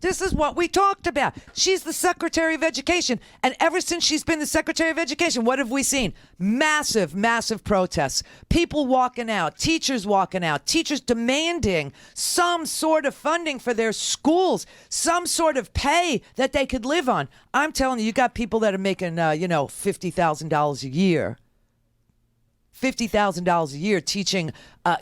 This is what we talked about. She's the Secretary of Education. And ever since she's been the Secretary of Education, what have we seen? Massive protests. People walking out, teachers demanding some sort of funding for their schools, some sort of pay that they could live on. I'm telling you, you got people that are making, $50,000 a year. $50,000 a year teaching, a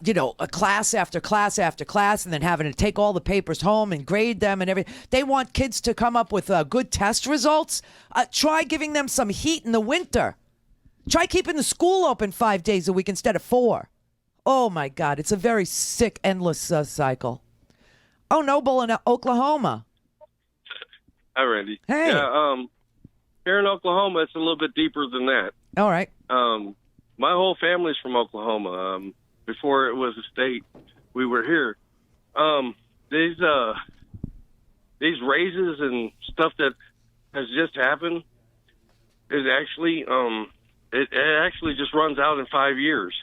class after class after class, and then having to take all the papers home and grade them and everything. They want kids to come up with good test results. Try giving them some heat in the winter. Try keeping the school open 5 days a week instead of 4. Oh, my God. It's a very sick, endless cycle. Oh, Noble in Oklahoma. Hi, Randy. Hey. Yeah, here in Oklahoma, it's a little bit deeper than that. All right. My whole family's from Oklahoma. Before it was a state, we were here. These raises and stuff that has just happened is actually it actually just runs out in 5 years.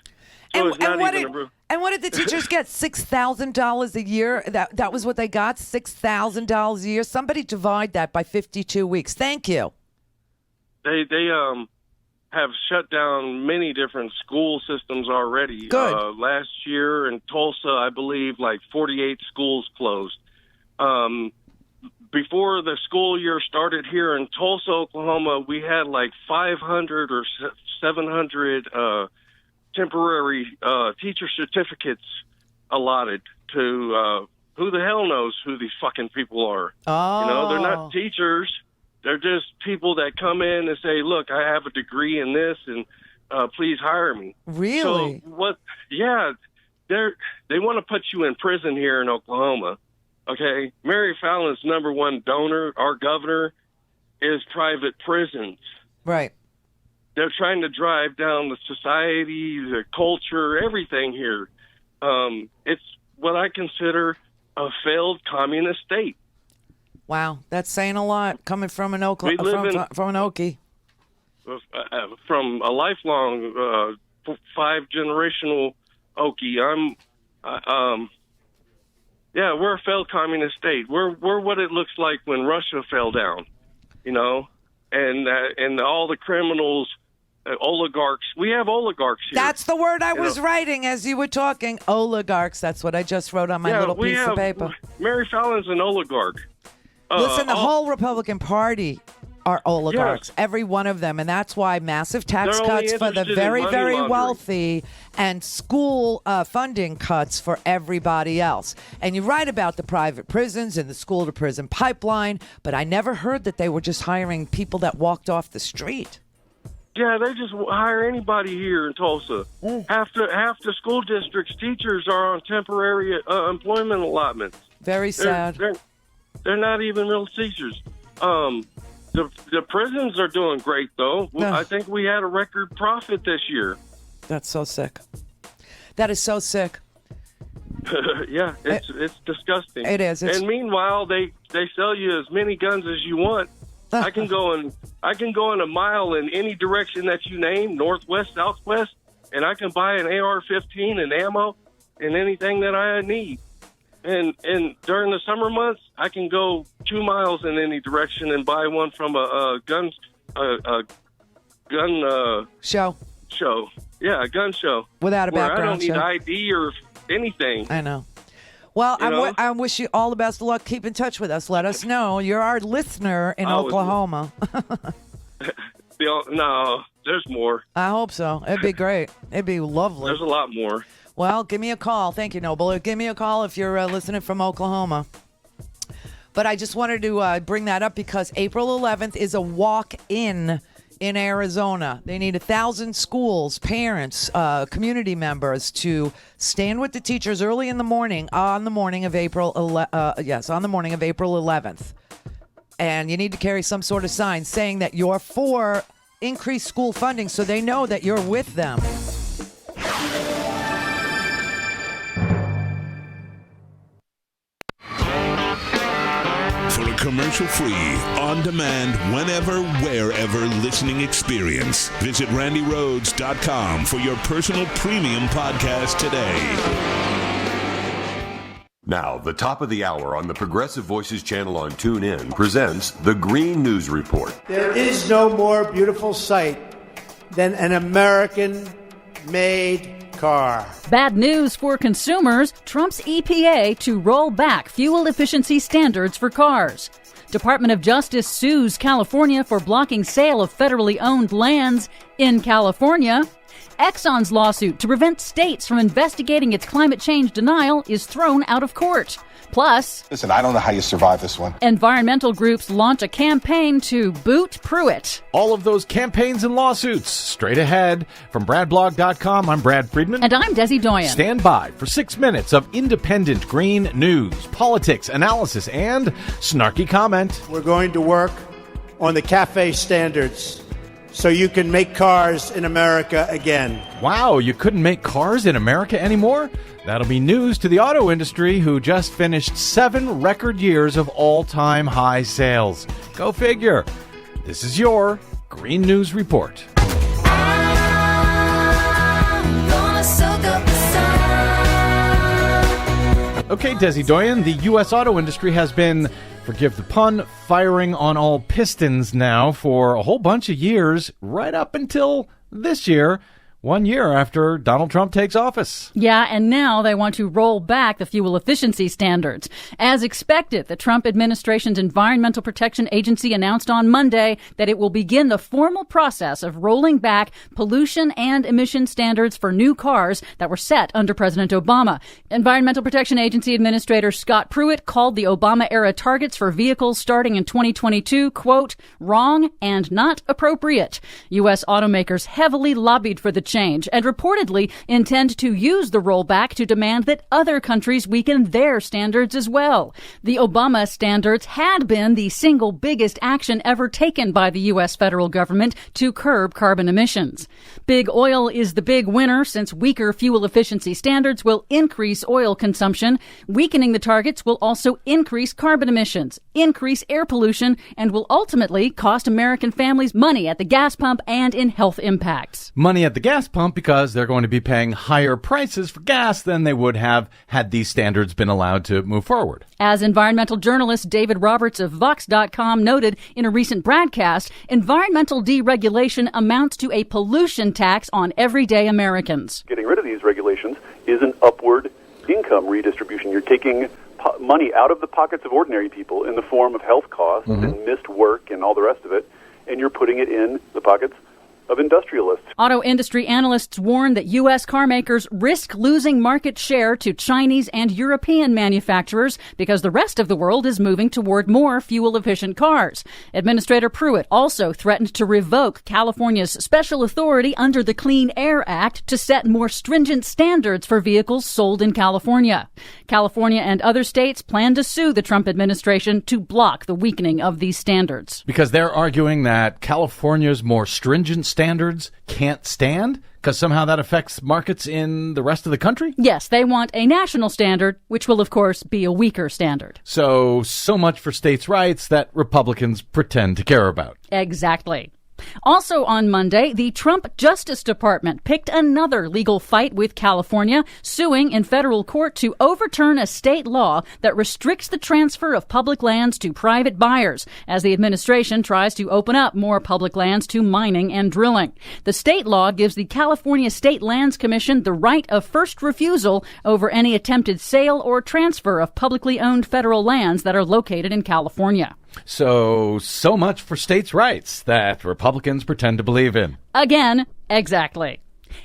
So it's not even and what did the teachers get? $6,000 a year? That was what they got? $6,000 a year? Somebody divide that by 52 weeks. Thank you. They have shut down many different school systems already. Good. Last year in Tulsa, I believe, like 48 schools closed. Before the school year started here in Tulsa, Oklahoma, we had like 500 or 700 temporary teacher certificates allotted to who the hell knows who these fucking people are. Oh. They're not teachers. They're just people that come in and say, look, I have a degree in this, and please hire me. Really? So what? Yeah, they want to put you in prison here in Oklahoma. Okay? Mary Fallon's #1 donor, our governor, is private prisons. Right. They're trying to drive down the society, the culture, everything here. It's what I consider a failed communist state. Wow, that's saying a lot coming from an from an Okie. From a lifelong 5-generational Okie, we're a failed communist state. We're what it looks like when Russia fell down, and all the criminals, oligarchs. We have oligarchs here. That's the word I was writing as you were talking. Oligarchs. That's what I just wrote on my little piece of paper. Mary Fallon's an oligarch. Listen, the whole Republican Party are oligarchs, Yes. every one of them. And that's why massive tax They're only cuts for the interested in very, money very laundering. wealthy and school funding cuts for everybody else. And you're right about the private prisons and the school-to-prison pipeline, but I never heard that they were just hiring people that walked off the street. Yeah, they just hire anybody here in Tulsa. Half the school district's teachers are on temporary employment allotments. Very sad. They're not even real teachers. The prisons are doing great, though. I think we had a record profit this year. That's so sick. That is so sick. Yeah, it's disgusting. It is. And meanwhile, they sell you as many guns as you want. I can go in a mile in any direction that you name, northwest, southwest, and I can buy an AR-15 and ammo and anything that I need. And during the summer months, I can go 2 miles in any direction and buy one from a gun show. Yeah, a gun show. Without a where background I don't need check. ID or anything. I know. Well, I wish you all the best of luck. Keep in touch with us. Let us know. You're our listener in Oklahoma. No, there's more. I hope so. It'd be great. It'd be lovely. There's a lot more. Well, give me a call. Thank you, Noble. Give me a call if you're listening from Oklahoma. But I just wanted to bring that up because April 11th is a walk-in Arizona. They need 1,000 schools, parents, community members to stand with the teachers early in the morning on the morning of April 11th. And you need to carry some sort of sign saying that you're for increased school funding so they know that you're with them. For a commercial-free, on-demand, whenever, wherever listening experience, visit RandiRhodes.com for your personal premium podcast today. Now, the top of the hour on the Progressive Voices channel on TuneIn presents the Green News Report. There is no more beautiful sight than an American-made car. Bad news for consumers. Trump's EPA to roll back fuel efficiency standards for cars. Department of Justice sues California for blocking sale of federally owned lands in California. Exxon's lawsuit to prevent states from investigating its climate change denial is thrown out of court. Plus, listen, I don't know how you survive this one. Environmental groups launch a campaign to boot Pruitt. All of those campaigns and lawsuits straight ahead. From BradBlog.com, I'm Brad Friedman. And I'm Desi Doyen. Stand by for 6 minutes of independent green news, politics, analysis, and snarky comment. We're going to work on the CAFE standards so you can make cars in America again. Wow, you couldn't make cars in America anymore? That'll be news to the auto industry, who just finished 7 record years of all-time high sales. Go figure. This is your Green News Report. Okay, Desi Doyen, the U.S. auto industry has been, forgive the pun, firing on all pistons now for a whole bunch of years, right up until this year. 1 year after Donald Trump takes office. Yeah, and now they want to roll back the fuel efficiency standards. As expected, the Trump administration's Environmental Protection Agency announced on Monday that it will begin the formal process of rolling back pollution and emission standards for new cars that were set under President Obama. Environmental Protection Agency Administrator Scott Pruitt called the Obama-era targets for vehicles starting in 2022, quote, wrong and not appropriate. U.S. automakers heavily lobbied for the change and reportedly intend to use the rollback to demand that other countries weaken their standards as well. The Obama standards had been the single biggest action ever taken by the U.S. federal government to curb carbon emissions. Big oil is the big winner, since weaker fuel efficiency standards will increase oil consumption. Weakening the targets will also increase carbon emissions, increase air pollution, and will ultimately cost American families money at the gas pump and in health impacts. Money at the gas pump because they're going to be paying higher prices for gas than they would have had these standards been allowed to move forward. As environmental journalist David Roberts of Vox.com noted in a recent broadcast, environmental deregulation amounts to a pollution tax on everyday Americans. Getting rid of these regulations is an upward income redistribution. You're taking money out of the pockets of ordinary people in the form of health costs and missed work and all the rest of it, and you're putting it in the pockets of industrialists. Auto industry analysts warn that U.S. car makers risk losing market share to Chinese and European manufacturers because the rest of the world is moving toward more fuel-efficient cars. Administrator Pruitt also threatened to revoke California's special authority under the Clean Air Act to set more stringent standards for vehicles sold in California. California and other states plan to sue the Trump administration to block the weakening of these standards. Because they're arguing that California's more stringent standards can't stand? Because somehow that affects markets in the rest of the country? Yes, they want a national standard, which will, of course, be a weaker standard. So much for states' rights that Republicans pretend to care about. Exactly. Also on Monday, the Trump Justice Department picked another legal fight with California, suing in federal court to overturn a state law that restricts the transfer of public lands to private buyers, as the administration tries to open up more public lands to mining and drilling. The state law gives the California State Lands Commission the right of first refusal over any attempted sale or transfer of publicly owned federal lands that are located in California. So much for states' rights that Republicans pretend to believe in. Again, exactly.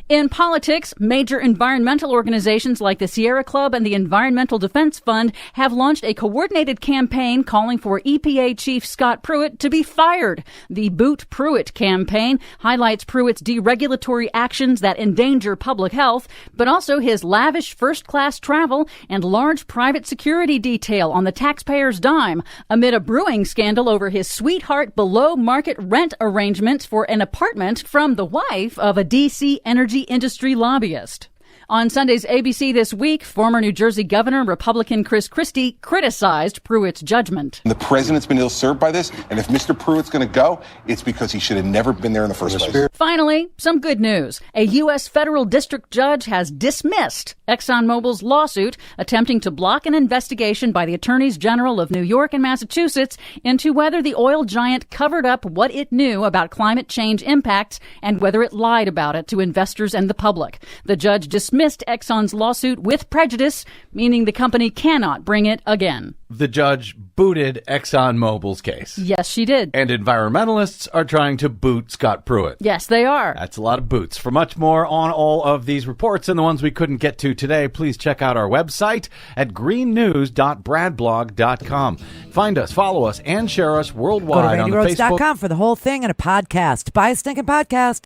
In politics, major environmental organizations like the Sierra Club and the Environmental Defense Fund have launched a coordinated campaign calling for EPA Chief Scott Pruitt to be fired. The Boot Pruitt campaign highlights Pruitt's deregulatory actions that endanger public health, but also his lavish first-class travel and large private security detail on the taxpayer's dime, amid a brewing scandal over his sweetheart below-market rent arrangements for an apartment from the wife of a D.C. energy industry lobbyist. On Sunday's ABC This Week, former New Jersey Governor Republican Chris Christie criticized Pruitt's judgment. The president's been ill-served by this, and if Mr. Pruitt's going to go, it's because he should have never been there in the first place. Finally, some good news. A U.S. federal district judge has dismissed ExxonMobil's lawsuit attempting to block an investigation by the attorneys general of New York and Massachusetts into whether the oil giant covered up what it knew about climate change impacts and whether it lied about it to investors and the public. The judge dismissed Exxon's lawsuit with prejudice, meaning the company cannot bring it again. The judge booted ExxonMobil's case. Yes, she did. And environmentalists are trying to boot Scott Pruitt. Yes, they are. That's a lot of boots. For much more on all of these reports and the ones we couldn't get to today, please check out our website at greennews.bradblog.com. Find us, follow us, and share us worldwide on the Facebook. GoToRandyRhodes.com for the whole thing and a podcast. Buy a stinking podcast.